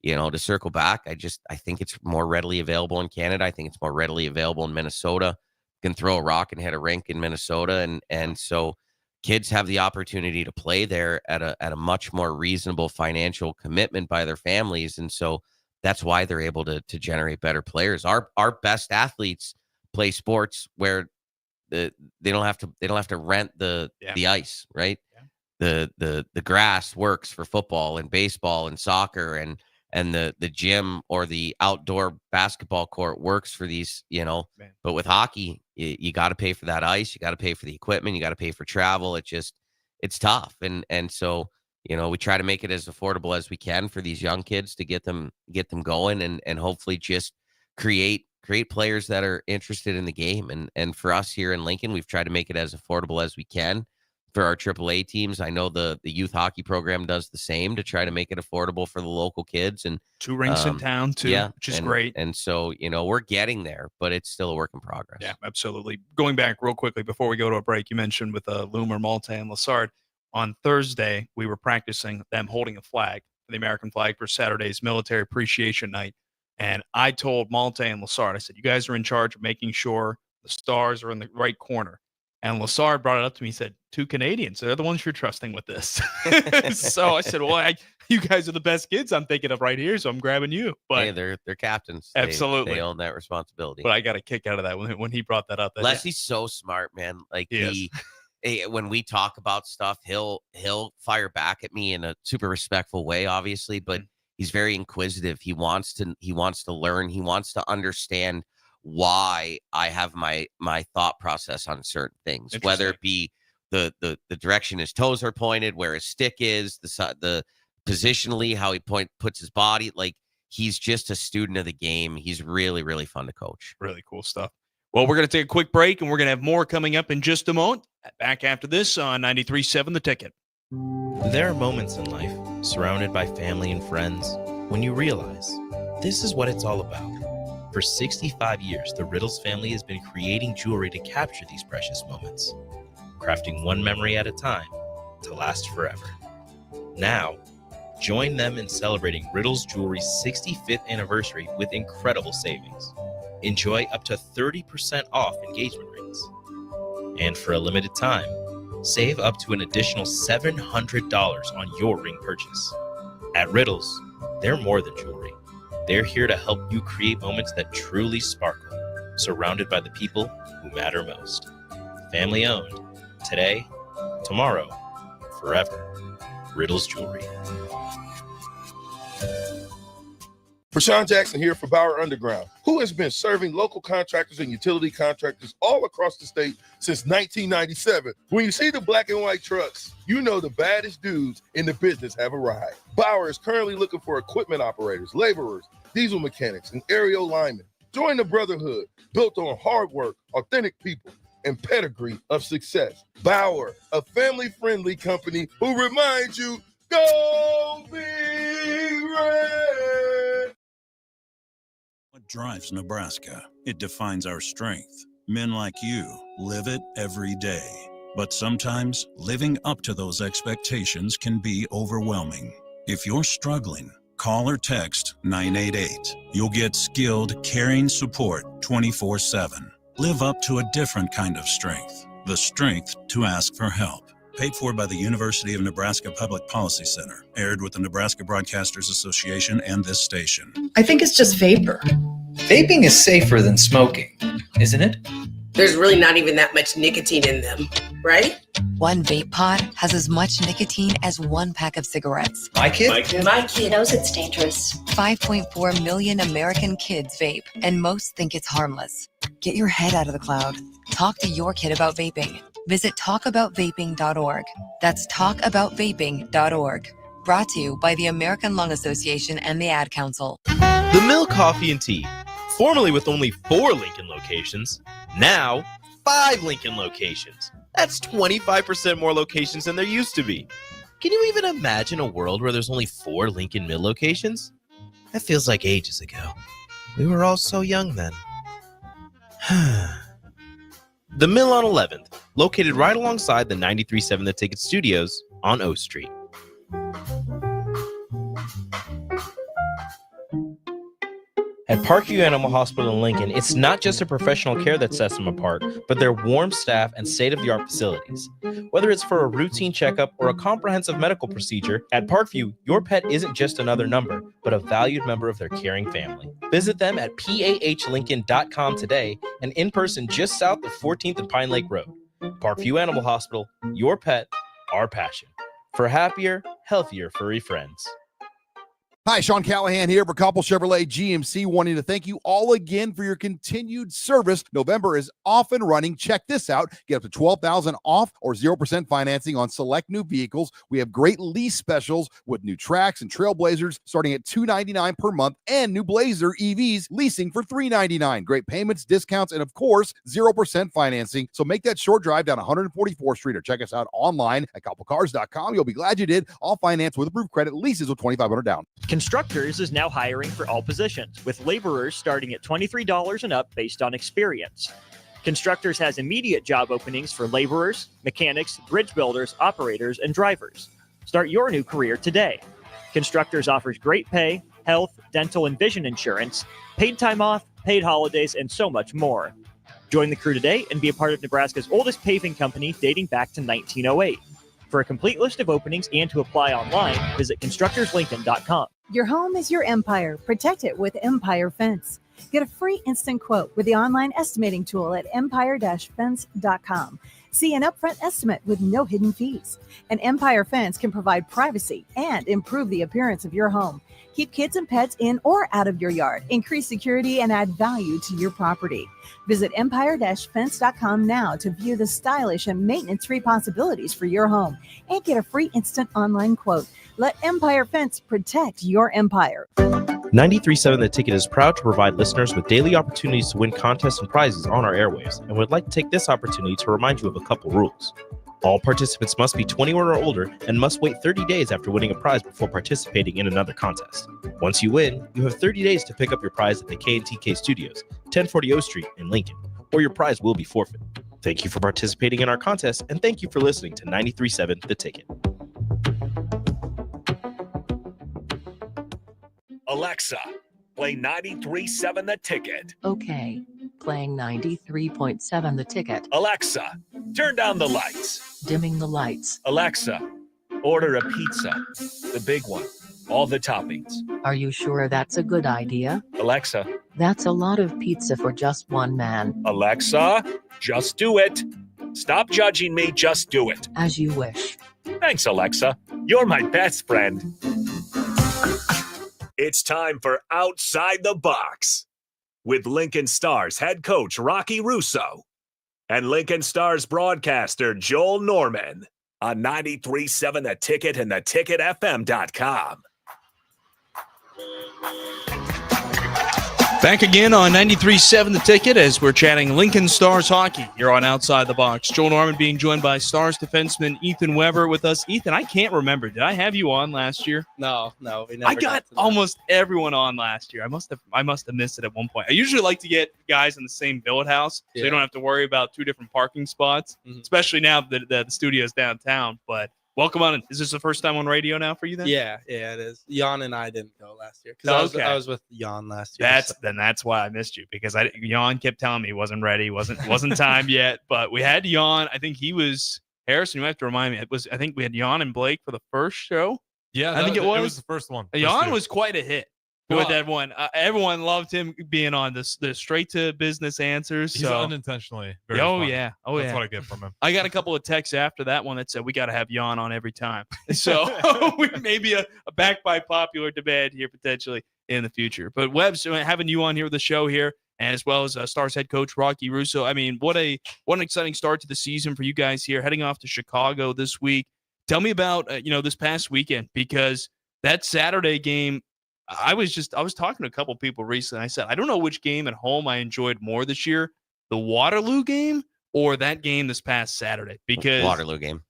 K: to circle back, I think it's more readily available in Canada. I think it's more readily available in Minnesota. You can throw a rock and hit a rink in Minnesota, and so kids have the opportunity to play there at a much more reasonable financial commitment by their families, and so that's why they're able to generate better players. Our best athletes play sports where they don't have to rent the ice, right? Yeah. The grass works for football and baseball and soccer, and the gym or the outdoor basketball court works for these, but with hockey, you got to pay for that ice. You got to pay for the equipment. You got to pay for travel. It's tough. And so, we try to make it as affordable as we can for these young kids to get them going and hopefully just create players that are interested in the game. And for us here in Lincoln, we've tried to make it as affordable as we can for our AAA teams. I know the youth hockey program does the same to try to make it affordable for the local kids. And
J: 2 rinks in town too, which is great.
K: And so, we're getting there, but it's still a work in progress.
J: Yeah, absolutely. Going back real quickly before we go to a break, you mentioned with Loomer, Malte, and Lassard, on Thursday, we were practicing them holding a flag, the American flag, for Saturday's Military Appreciation Night. And I told Malte and Lassard, I said, you guys are in charge of making sure the stars are in the right corner. And Lassard brought it up to me. He said, 2 Canadians. They're the ones you're trusting with this. So I said, well, you guys are the best kids I'm thinking of right here, so I'm grabbing you. But
K: hey, they're captains.
J: Absolutely.
K: They own that responsibility.
J: But I got a kick out of that when he brought that up.
K: Leslie's so smart, man. Like when we talk about stuff, he'll fire back at me in a super respectful way, obviously, but he's very inquisitive. He wants to learn. He wants to understand why I have my thought process on certain things, whether it be the direction his toes are pointed, where his stick is, the positionally, how he puts his body. Like, he's just a student of the game. He's really, really fun to coach.
J: Really cool stuff. Well, we're going to take a quick break, and we're going to have more coming up in just a moment. Back after this on 93.7 The Ticket.
C: There are moments in life, surrounded by family and friends, when you realize this is what it's all about. For 65 years, the Riddles family has been creating jewelry to capture these precious moments, crafting one memory at a time to last forever. Now, join them in celebrating Riddles Jewelry's 65th anniversary with incredible savings. Enjoy up to 30% off engagement rings. And for a limited time, save up to an additional $700 on your ring purchase. At Riddles, they're more than jewelry. They're here to help you create moments that truly sparkle, surrounded by the people who matter most. Family owned. Today, tomorrow, forever. Riddles Jewelry.
F: Rashawn Jackson here for Bauer Underground, who has been serving local contractors and utility contractors all across the state since 1997. When you see the black and white trucks, you know the baddest dudes in the business have arrived. Bauer is currently looking for equipment operators, laborers, diesel mechanics, and aerial linemen. Join the brotherhood built on hard work, authentic people, and pedigree of success. Bauer, a family-friendly company who reminds you, go Big Red!
M: What drives Nebraska? It defines our strength. Men like you live it every day. But sometimes living up to those expectations can be overwhelming. If you're struggling, call or text 988. You'll get skilled, caring support 24/7. Live up to a different kind of strength. The strength to ask for help. Paid for by the University of Nebraska Public Policy Center. Aired with the Nebraska Broadcasters Association and this station.
N: I think it's just vapor.
O: Vaping is safer than smoking, isn't it?
P: There's really not even that much nicotine in them, right?
Q: One vape pod has as much nicotine as 1 pack of cigarettes.
O: My kid
Q: knows it's dangerous. 5.4 million American kids vape, and most think it's harmless. Get your head out of the cloud. Talk to your kid about vaping. Visit talkaboutvaping.org. That's talkaboutvaping.org. Brought to you by the American Lung Association and the Ad Council.
C: The Mill Coffee and Tea, formerly with only 4 Lincoln locations, now 5 Lincoln locations. That's 25% more locations than there used to be. Can you even imagine a world where there's only 4 Lincoln Mill locations? That feels like ages ago. We were all so young then. The Mill on 11th, located right alongside the 93.7 The Ticket Studios on O Street. At Parkview Animal Hospital in Lincoln, it's not just a professional care that sets them apart, but their warm staff and state-of-the-art facilities. Whether it's for a routine checkup or a comprehensive medical procedure, at Parkview, your pet isn't just another number, but a valued member of their caring family. Visit them at pahlincoln.com today and in person just south of 14th and Pine Lake Road. Parkview Animal Hospital, your pet, our passion. For happier, healthier furry friends.
N: Hi, Sean Callahan here for Koppel Chevrolet GMC, wanting to thank you all again for your continued service. November is off and running. Check this out. Get up to $12,000 off or 0% financing on select new vehicles. We have great lease specials with new Trax and Trailblazers starting at $299 per month and new Blazer EVs leasing for $399. Great payments, discounts, and of course, 0% financing. So make that short drive down 144th Street or check us out online at koppelcars.com. You'll be glad you did. All finance with approved credit, leases with $2,500 down.
R: Constructors is now hiring for all positions, with laborers starting at $23 and up based on experience. Constructors has immediate job openings for laborers, mechanics, bridge builders, operators, and drivers. Start your new career today. Constructors offers great pay, health, dental, and vision insurance, paid time off, paid holidays, and so much more. Join the crew today and be a part of Nebraska's oldest paving company dating back to 1908. For a complete list of openings and to apply online, visit constructorslincoln.com.
S: Your home is your empire. Protect it with Empire Fence. Get a free instant quote with the online estimating tool at empire-fence.com. See an upfront estimate with no hidden fees. An Empire Fence can provide privacy and improve the appearance of your home. Keep kids and pets in or out of your yard. Increase security and add value to your property. Visit empire-fence.com now to view the stylish and maintenance-free possibilities for your home and get a free instant online quote. Let Empire Fence protect your empire.
C: 93.7 The Ticket is proud to provide listeners with daily opportunities to win contests and prizes on our airwaves, and would like to take this opportunity to remind you of a couple rules. All participants must be 21 or older and must wait 30 days after winning a prize before participating in another contest. Once you win, you have 30 days to pick up your prize at the K&TK Studios, 1040 O Street in Lincoln, or your prize will be forfeit. Thank you for participating in our contest, and thank you for listening to 93.7 The Ticket.
B: Alexa, play 93.7 The Ticket.
T: Okay, playing 93.7 The Ticket.
B: Alexa, turn down the lights.
T: Dimming the lights.
B: Alexa, order a pizza, the big one, all the toppings.
T: Are you sure that's a good idea?
B: Alexa.
T: That's a lot of pizza for just one man.
B: Alexa, just do it. Stop judging me, just do it.
T: As you wish.
B: Thanks, Alexa. You're my best friend. It's time for Outside the Box with Lincoln Stars head coach Rocky Russo and Lincoln Stars broadcaster Joel Norman on 93.7 The Ticket and theticketfm.com.
J: Back again on 93.7 The Ticket as we're chatting Lincoln Stars hockey here on Outside the Box. Joel Norman being joined by Stars defenseman Ethan Weber with us. Ethan, I can't remember. Did I have you on last year?
U: No, we never.
J: I got almost everyone on last year. I must have missed it at one point. I usually like to get guys in the same billet house so you don't have to worry about two different parking spots, especially now that the studio's downtown. But welcome on. Is this the first time on radio now for you then?
U: Yeah, it is. Jan and I didn't go last year because I was with Jan last year.
J: That's why I missed you, because Jan kept telling me he wasn't ready, wasn't time yet. But we had Jan. I think he was Harrison. You have to remind me. I think we had Jan and Blake for the first show.
L: Yeah,
J: I think it was.
L: It was the first one.
J: Jan was quite a hit. With that one, everyone loved him being on the straight to business answers.
L: He's unintentionally very
J: funny.
L: That's what I get from him.
J: I got a couple of texts after that one that said we got to have Jan on every time. So we may be a back by popular demand here potentially in the future. But Webbs, having you on here with the show here, and as well as Stars head coach Rocky Russo. I mean, what an exciting start to the season for you guys here, heading off to Chicago this week. Tell me about this past weekend, because that Saturday game. I was talking to a couple people recently. I said, I don't know which game at home I enjoyed more this year, the Waterloo game or that game this past Saturday, because
K: Waterloo game.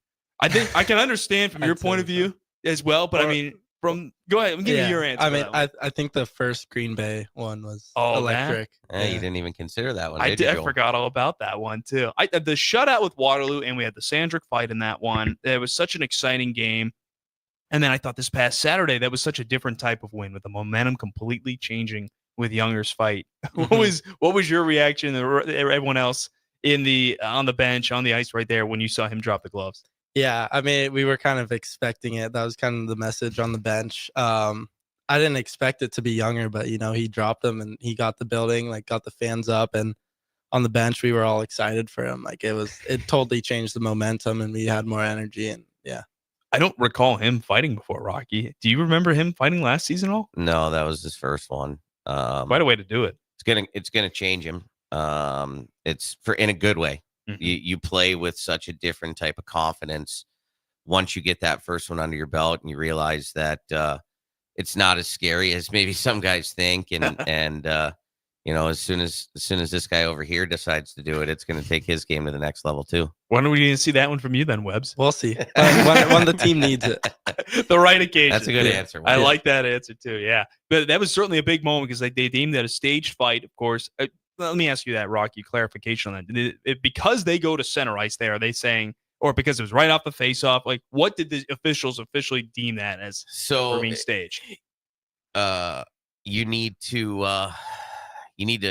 J: I think I can understand from your point of view as well. But I mean, Go ahead, give me your answer.
U: I mean, I think the first Green Bay one was electric.
K: Yeah, you didn't even consider that one.
J: I
K: did.
J: I forgot all about that one too. The shutout with Waterloo, and we had the Sandrick fight in that one. It was such an exciting game. And then I thought this past Saturday, that was such a different type of win with the momentum completely changing with Younger's fight. What was your reaction, everyone else on the bench, on the ice right there when you saw him drop the gloves?
U: Yeah, I mean, we were kind of expecting it. That was kind of the message on the bench. I didn't expect it to be Younger, but he dropped them and he got the building, got the fans up, and on the bench we were all excited for him. It totally changed the momentum and we had more energy, and yeah.
J: I don't recall him fighting before, Rocky. Do you remember him fighting last season at all?
K: No, that was his first one.
J: Quite a way to do it.
K: It's gonna change him. It's in a good way. Mm-hmm. You play with such a different type of confidence once you get that first one under your belt and you realize that it's not as scary as maybe some guys think. And as soon as this guy over here decides to do it, it's going to take his game to the next level too.
J: When are we going to see that one from you then, Webbs?
U: We'll see. When the team needs it.
J: The right occasion.
K: That's a good answer.
J: I like that answer too, yeah. But that was certainly a big moment because they deemed that a stage fight, of course. Let me ask you that, Rocky, clarification on that. Because they go to center ice there, are they saying, or because it was right off the face-off, what did the officials officially deem that as for being staged?
K: You need to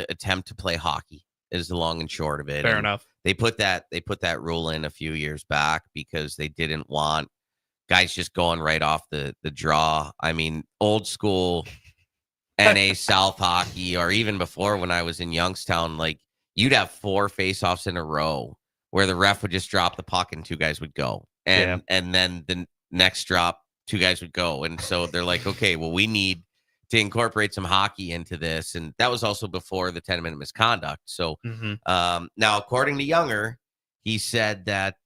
K: attempt to play hockey is the long and short of it.
J: Fair enough.
K: They put that rule in a few years back because they didn't want guys just going right off the draw. I mean, old school NA South hockey, or even before when I was in Youngstown, you'd have 4 face-offs in a row where the ref would just drop the puck and 2 guys would go. And then the next drop, 2 guys would go. And so they're like, okay, well, we need to incorporate some hockey into this. And that was also before the 10-minute misconduct. So now, according to Younger, he said that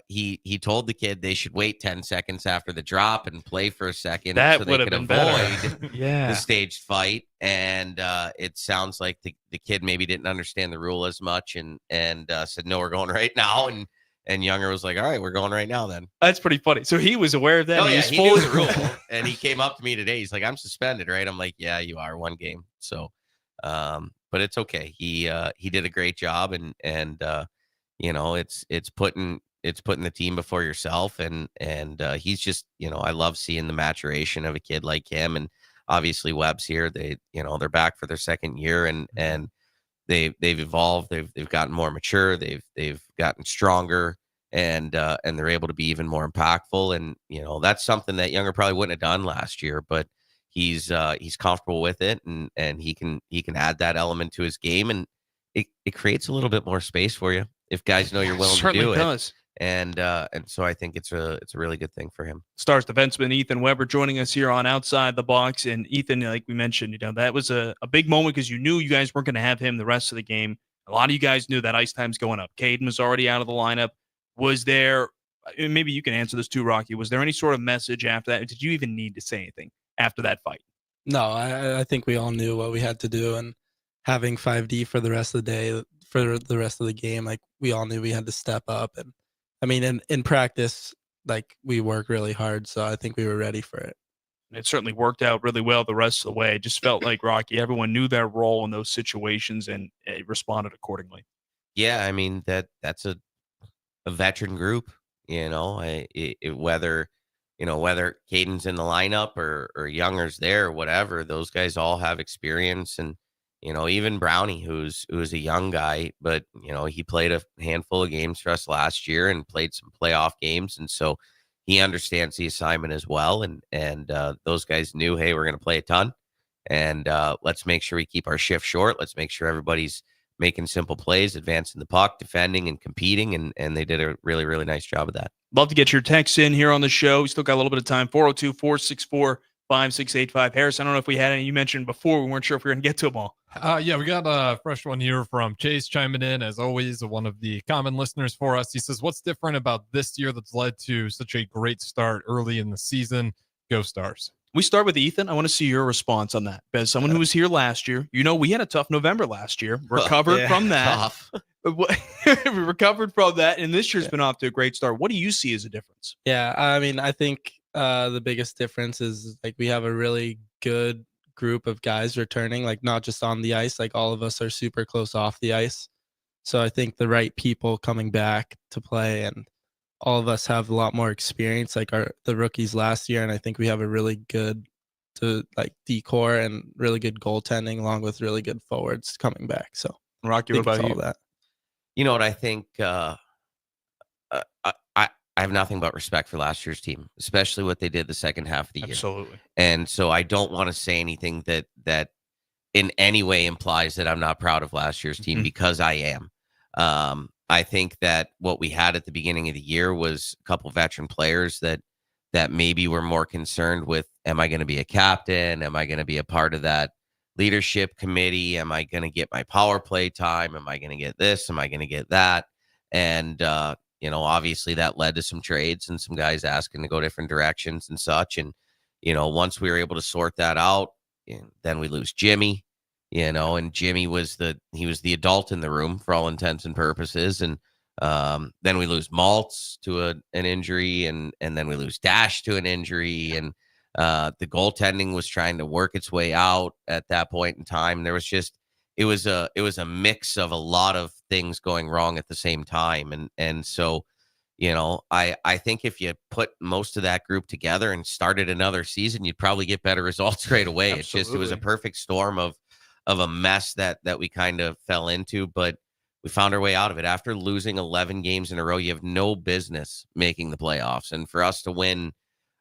K: he told the kid they should wait 10 seconds after the drop and play for a second
J: that
K: so they could avoid
J: the
K: staged fight. And it sounds like the kid maybe didn't understand the rule as much and said, no, we're going right now. And Younger was like, all right, we're going right now then.
J: That's pretty funny. So he was aware of that.
K: Oh, yeah, he knew the rule. And he came up to me today. He's like, I'm suspended, right? I'm like, yeah, you are, 1 game. So, but it's okay. He did a great job, and it's putting the team before yourself. And he's just, I love seeing the maturation of a kid like him. And obviously Webb's here. They're back for their second year, and they've evolved. They've gotten more mature. They've gotten stronger, and they're able to be even more impactful. And that's something that Younger probably wouldn't have done last year, but he's comfortable with it, and he can add that element to his game, and it creates a little bit more space for you if guys know you're willing to do
J: does.
K: it. And so I think it's a really good thing for him.
J: Stars defenseman Ethan Weber joining us here on Outside the Box. And Ethan, like we mentioned, that was a big moment because you knew you guys weren't going to have him the rest of the game. A lot of you guys knew that ice time's going up. Caden was already out of the lineup. Was there, maybe you can answer this too, Rocky, was there any sort of message after that? Did you even need to say anything after that fight?
U: No, I think we all knew what we had to do, and having 5D for the rest of the day, for the rest of the game, we all knew we had to step up. And I mean, in practice, we work really hard, so I think we were ready for it.
J: It certainly worked out really well the rest of the way. It just felt like, Rocky, everyone knew their role in those situations and responded accordingly.
K: Yeah, I mean, that's a veteran group, whether Caden's in the lineup or Younger's there or whatever, those guys all have experience. And even Brownie, who's a young guy, but he played a handful of games for us last year and played some playoff games, and so he understands the assignment as well. And those guys knew, hey, we're going to play a ton, and let's make sure we keep our shift short. Let's make sure everybody's making simple plays, advancing the puck, defending and competing, and they did a really, really nice job of that.
J: Love to get your texts in here on the show. We still got a little bit of time. 402-464-5685. Harris, I don't know if we had any you mentioned before. We weren't sure if we were going to get to them all.
L: Yeah, we got a fresh one here from Chase chiming in, as always, one of the common listeners for us. He says, what's different about this year that's led to such a great start early in the season? Go Stars.
J: We start with Ethan. I want to see your response on that. As someone who was here last year, we had a tough November last year. Recovered from that.
K: Tough.
J: We recovered from that, and this year's been off to a great start. What do you see as a difference?
U: Yeah, I mean, I think The biggest difference is like we have a really good group of guys returning, like not just on the ice, like all of us are super close off the ice. So I think the right people coming back to play, and all of us have a lot more experience, like the rookies last year, and I think we have a really good decor and really good goaltending along with really good forwards coming back. So
J: Rocky,
U: I
J: what
U: think it's
J: about
U: all
J: you?
U: that.
K: You know what I think? I have nothing but respect for last year's team, especially what they did the second half of the year.
J: Absolutely.
K: And so I don't want to say anything that in any way implies that I'm not proud of last year's team, because I am. I think that what we had at the beginning of the year was a couple veteran players that maybe were more concerned with, am I going to be a captain? Am I going to be a part of that leadership committee? Am I going to get my power play time? Am I going to get this? Am I going to get that? And, obviously that led to some trades and some guys asking to go different directions and such. And, once we were able to sort that out, then we lose Jimmy, and Jimmy was the adult in the room for all intents and purposes. And then we lose Maltz to an injury, and then we lose Dash to an injury. And the goaltending was trying to work its way out at that point in time. There was just, it was a mix of a lot of things going wrong at the same time. And so, I think if you put most of that group together and started another season, you'd probably get better results right away. It was a perfect storm of a mess that we kind of fell into, but we found our way out of it. After losing 11 games in a row, you have no business making the playoffs. And for us to win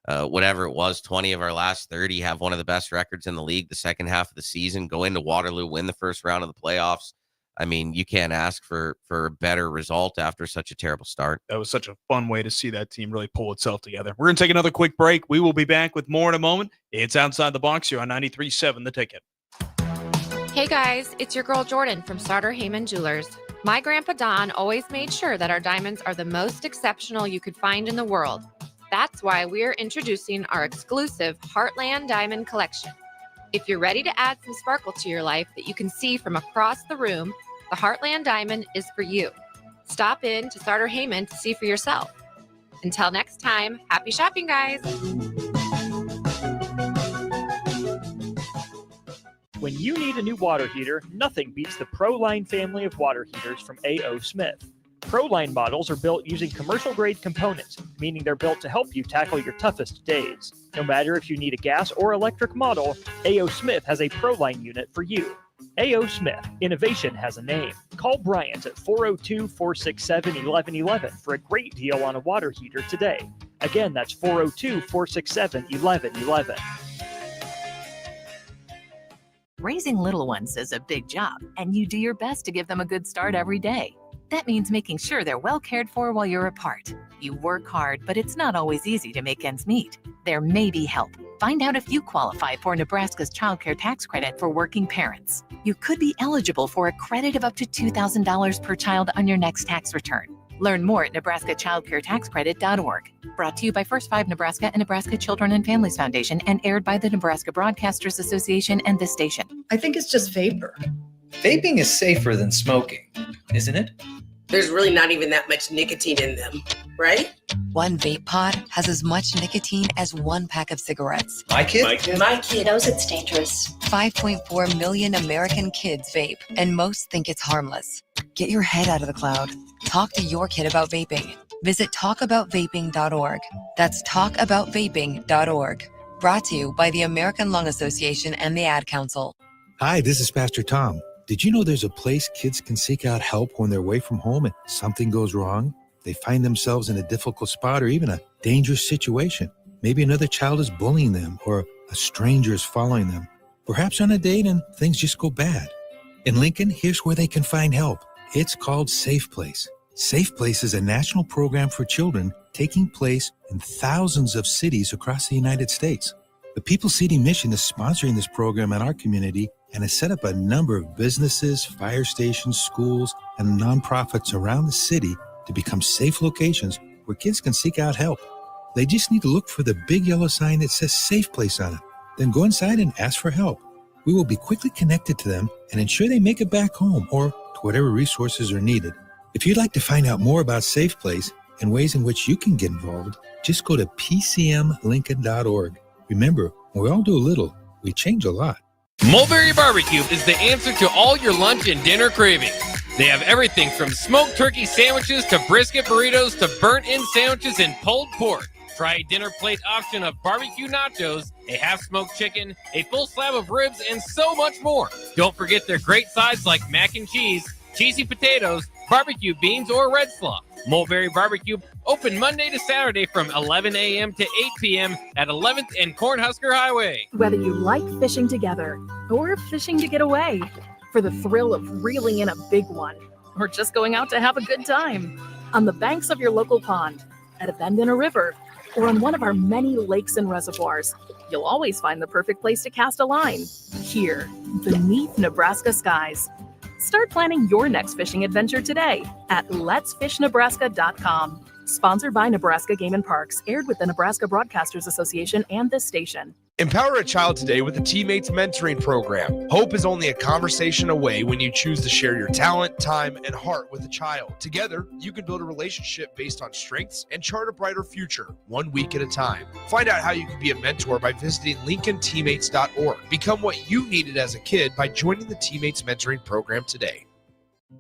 K: whatever it was, 20 of our last 30, have one of the best records in the league the second half of the season, go into Waterloo, win the first round of the playoffs. I mean, you can't ask for a better result after such a terrible start.
J: That was such a fun way to see that team really pull itself together. We're going to take another quick break. We will be back with more in a moment. It's Outside the Box here on 93.7 The Ticket.
A: Hey guys, it's your girl Jordan from Sartor Heyman Jewelers. My grandpa Don always made sure that our diamonds are the most exceptional you could find in the world. That's why we're introducing our exclusive Heartland Diamond Collection. If you're ready to add some sparkle to your life that you can see from across the room, the Heartland Diamond is for you. Stop in to Sartor Heyman to see for yourself. Until next time, happy shopping, guys.
R: When you need a new water heater, nothing beats the ProLine family of water heaters from A.O. Smith. ProLine models are built using commercial-grade components, meaning they're built to help you tackle your toughest days. No matter if you need a gas or electric model, A.O. Smith has a ProLine unit for you. A.O. Smith, innovation has a name. Call Bryant at 402-467-1111 for a great deal on a water heater today. Again, that's 402-467-1111.
V: Raising little ones is a big job, and you do your best to give them a good start every day. That means making sure they're well cared for while you're apart. You work hard, but it's not always easy to make ends meet. There may be help. Find out if you qualify for Nebraska's Child Care Tax Credit for working parents. You could be eligible for a credit of up to $2,000 per child on your next tax return. Learn more at nebraskachildcaretaxcredit.org. Brought to you by First 5 Nebraska and Nebraska Children and Families Foundation, and aired by the Nebraska Broadcasters Association and this station.
O: I think it's just vapor. Vaping is safer than smoking, isn't it?
P: There's really not even that much nicotine in them, right?
Q: One vape pod has as much nicotine as one pack of cigarettes.
O: My kid
Q: knows it's dangerous. 5.4 million American kids vape, and most think it's harmless. Get your head out of the cloud. Talk to your kid about vaping. Visit talkaboutvaping.org. That's talkaboutvaping.org. Brought to you by the American Lung Association and the Ad Council.
W: Hi, this is Pastor Tom. Did you know there's a place kids can seek out help when they're away from home and something goes wrong? They find themselves in a difficult spot or even a dangerous situation. Maybe another child is bullying them or a stranger is following them. Perhaps on a date and things just go bad. In Lincoln, here's where they can find help. It's called Safe Place. Safe Place is a national program for children taking place in thousands of cities across the United States. The People City Mission is sponsoring this program in our community and has set up a number of businesses, fire stations, schools, and nonprofits around the city to become safe locations where kids can seek out help. They just need to look for the big yellow sign that says Safe Place on it. Then go inside and ask for help. We will be quickly connected to them and ensure they make it back home or to whatever resources are needed. If you'd like to find out more about Safe Place, and ways in which you can get involved, just go to pcmlincoln.org. Remember, when we all do a little, we change a lot.
D: Mulberry Barbecue is the answer to all your lunch and dinner cravings. They have everything from smoked turkey sandwiches to brisket burritos to burnt-in sandwiches and pulled pork. Try a dinner plate option of barbecue nachos, a half-smoked chicken, a full slab of ribs, and so much more. Don't forget their great sides like mac and cheese, cheesy potatoes, barbecue beans, or red slaw. Mulberry Barbecue open Monday to Saturday from 11 a.m. to 8 p.m. at 11th and Cornhusker Highway.
E: Whether you like fishing together or fishing to get away, for the thrill of reeling in a big one, or just going out to have a good time, on the banks of your local pond, at a bend in a river, or on one of our many lakes and reservoirs, you'll always find the perfect place to cast a line, here, beneath Nebraska skies. Start planning your next fishing adventure today at letsfishnebraska.com. Sponsored by Nebraska Game and Parks, aired with the Nebraska Broadcasters Association and this station.
G: Empower a child today with the Teammates Mentoring Program. Hope is only a conversation away when you choose to share your talent, time, and heart with a child. Together, you can build a relationship based on strengths and chart a brighter future, 1 week at a time. Find out how you can be a mentor by visiting LincolnTeammates.org. Become what you needed as a kid by joining the Teammates Mentoring Program today.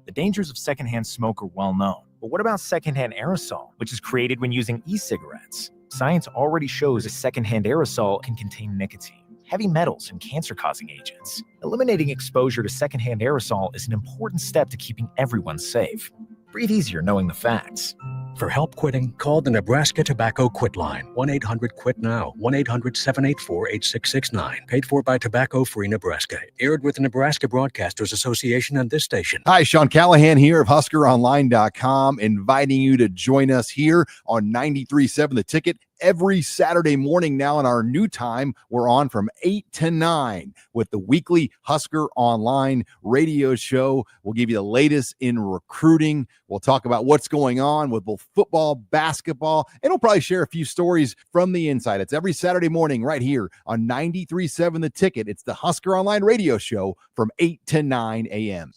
X: The dangers of secondhand smoke are well known. But what about secondhand aerosol, which is created when using e-cigarettes? Science already shows a secondhand aerosol can contain nicotine, heavy metals, and cancer-causing agents. Eliminating exposure to secondhand aerosol is an important step to keeping everyone safe. Breathe easier knowing the facts.
Y: For help quitting, call the Nebraska Tobacco Quit Line, 1-800-QUIT-NOW, 1-800-784-8669. Paid for by Tobacco Free Nebraska. Aired with the Nebraska Broadcasters Association and this station.
N: Hi, Sean Callahan here of HuskerOnline.com, inviting you to join us here on 93.7 The Ticket. Every Saturday morning now in our new time, we're on from 8 to 9 with the weekly Husker Online radio show. We'll give you the latest in recruiting. We'll talk about what's going on with both football, basketball, and we'll probably share a few stories from the inside. It's every Saturday morning right here on 93.7 The Ticket. It's the Husker Online radio show from 8 to 9 a.m.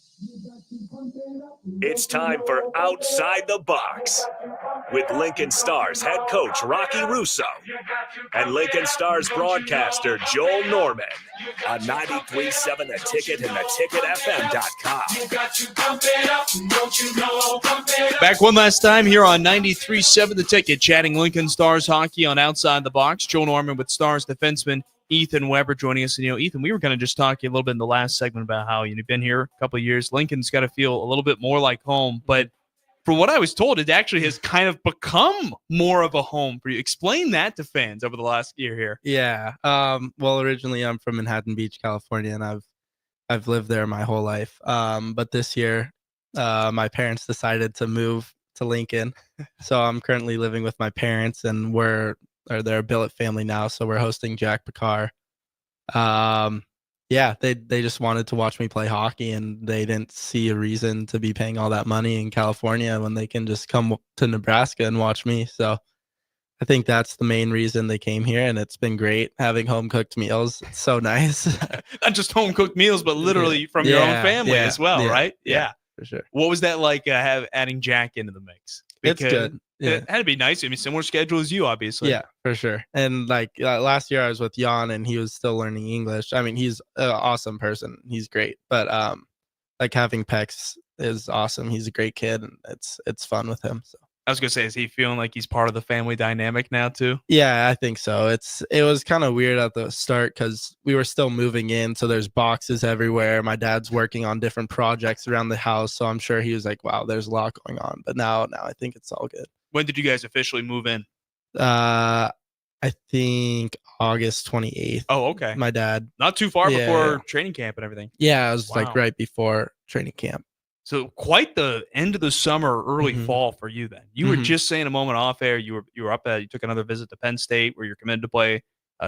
B: It's time for Outside the Box with Lincoln Stars head coach Rocky Russo and Lincoln Stars broadcaster Joel Norman on 93.7 The Ticket and theticketfm.com.
J: Back one last time here on 93.7 The Ticket, chatting Lincoln Stars hockey on Outside the Box. Joel Norman with Stars defenseman Ethan Weber joining us. And, Ethan, we were kind of just talking a little bit in the last segment about how you've been here a couple of years. Lincoln's got to feel a little bit more like home. But from what I was told, it actually has kind of become more of a home for you. Explain that to fans over the last year here.
U: Yeah. Well, originally I'm from Manhattan Beach, California, and I've lived there my whole life. But this year, my parents decided to move to Lincoln. So I'm currently living with my parents, and they're a billet family now, so we're hosting Jack Picard. Yeah, they just wanted to watch me play hockey, and they didn't see a reason to be paying all that money in California when they can just come to Nebraska and watch me. So I think that's the main reason they came here, and it's been great having home-cooked meals. It's so nice.
J: Not just home-cooked meals, but literally from your own family as well, right? Yeah,
U: for sure.
J: What was that like adding Jack into the mix?
U: Because it's good. Yeah.
J: It had to be nice. I mean, similar schedule as you, obviously.
U: Yeah, for sure. And last year I was with Jan, and he was still learning English. I mean, he's an awesome person. He's great. But having Pex is awesome. He's a great kid, and it's fun with him. So
J: I was gonna say, is he feeling like he's part of the family dynamic now too?
U: Yeah, I think so. It was kind of weird at the start because we were still moving in, so there's boxes everywhere. My dad's working on different projects around the house, so I'm sure he was like, "Wow, there's a lot going on." But now I think it's all good.
J: When did you guys officially move in?
U: I think August 28th.
J: Oh, okay.
U: My dad.
J: Not too far before training camp and everything.
U: Yeah, it was like right before training camp.
J: So quite the end of the summer, early fall for you then. You were just saying a moment off air, you were up you took another visit to Penn State where you're committed to play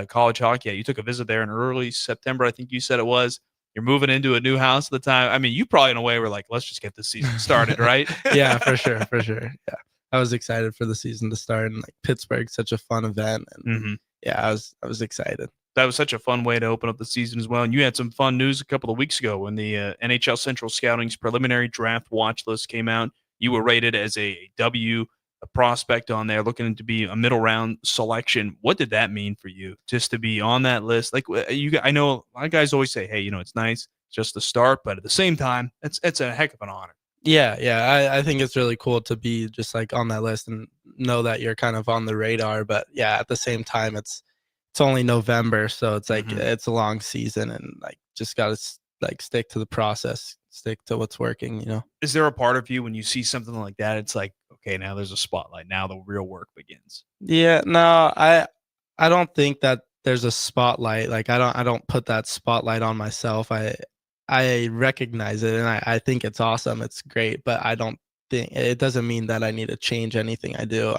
J: college hockey. Yeah, you took a visit there in early September, I think you said it was. You're moving into a new house at the time. I mean, you probably in a way were like, let's just get this season started, right?
U: Yeah, for sure. Yeah. I was excited for the season to start, and like Pittsburgh's such a fun event. And yeah, I was excited.
J: That was such a fun way to open up the season as well. And you had some fun news a couple of weeks ago when the NHL Central Scouting's preliminary draft watch list came out. You were rated as a W a prospect on there looking to be a middle round selection. What did that mean for you just to be on that list? Like I know a lot of guys always say, hey, it's nice just to start, but at the same time, it's a heck of an honor.
U: Yeah. I think it's really cool to be just like on that list and know that you're kind of on the radar. But yeah, at the same time, it's only November, so it's like it's a long season, and like just gotta like stick to the process, stick to what's working.
J: Is there a part of you when you see something like that, it's like, okay, now there's a spotlight, now the real work begins?
U: Yeah, no, I don't think that there's a spotlight. Like I don't put that spotlight on myself. I recognize it, and I think it's awesome. It's great, but I don't think it doesn't mean that I need to change anything I do.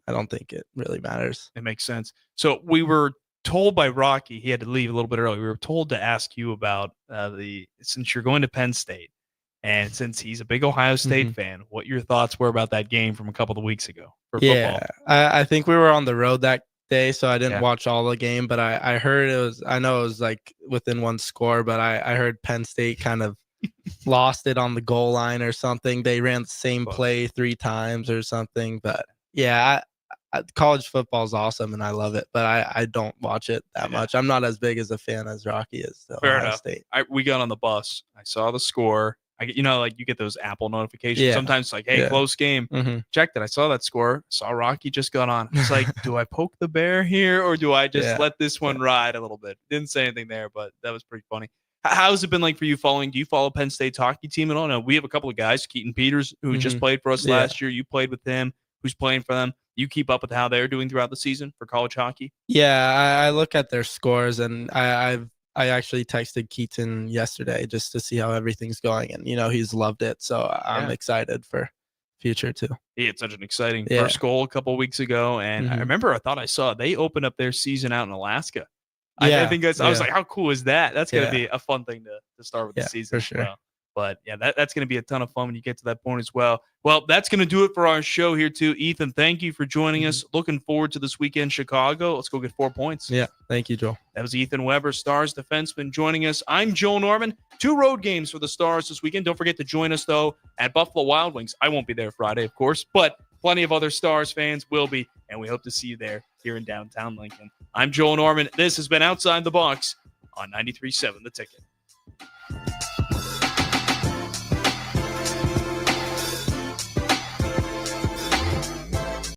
U: I don't think it really matters.
J: It makes sense. So we were told by Rocky, he had to leave a little bit early. We were told to ask you about since you're going to Penn State, and since he's a big Ohio State fan, what your thoughts were about that game from a couple of weeks ago for football.
U: I think we were on the road that day, so I didn't watch all the game, but I heard I know it was like within one score, but I heard Penn State kind of lost it on the goal line or something. They ran the same play 3 times or something, but yeah, college football is awesome and I love it, but I don't watch it that much. I'm not as big as a fan as Rocky is.
J: Fair
U: Ohio
J: enough.
U: State.
J: We got on the bus. I saw the score. Like you get those Apple notifications. Sometimes like, hey, close game. Checked it. I saw that score. Saw Rocky just got on. It's like, do I poke the bear here or do I just let this one ride a little bit? Didn't say anything there, but that was pretty funny. How's it been like for you following? Do you follow Penn State's hockey team at all? No, we have a couple of guys, Keaton Peters, who just played for us last year. You played with him. Who's playing for them? You keep up with how they're doing throughout the season for college hockey?
U: Yeah, I look at their scores, and I actually texted Keaton yesterday just to see how everything's going, and he's loved it, so I'm excited for future too.
J: He had such an exciting first goal a couple of weeks ago, and I remember I thought I saw they opened up their season out in Alaska. I think I was like, how cool is that? That's going to be a fun thing to start with the season
U: for sure.
J: as well. But yeah, that's going to be a ton of fun when you get to that point as well. Well, that's going to do it for our show here too. Ethan, thank you for joining us. Looking forward to this weekend, Chicago. Let's go get 4 points.
U: Yeah, thank you, Joel.
J: That was Ethan Weber, Stars defenseman, joining us. I'm Joel Norman. 2 road games for the Stars this weekend. Don't forget to join us, though, at Buffalo Wild Wings. I won't be there Friday, of course, but plenty of other Stars fans will be, and we hope to see you there here in downtown Lincoln. I'm Joel Norman. This has been Outside the Box on 93.7 The Ticket.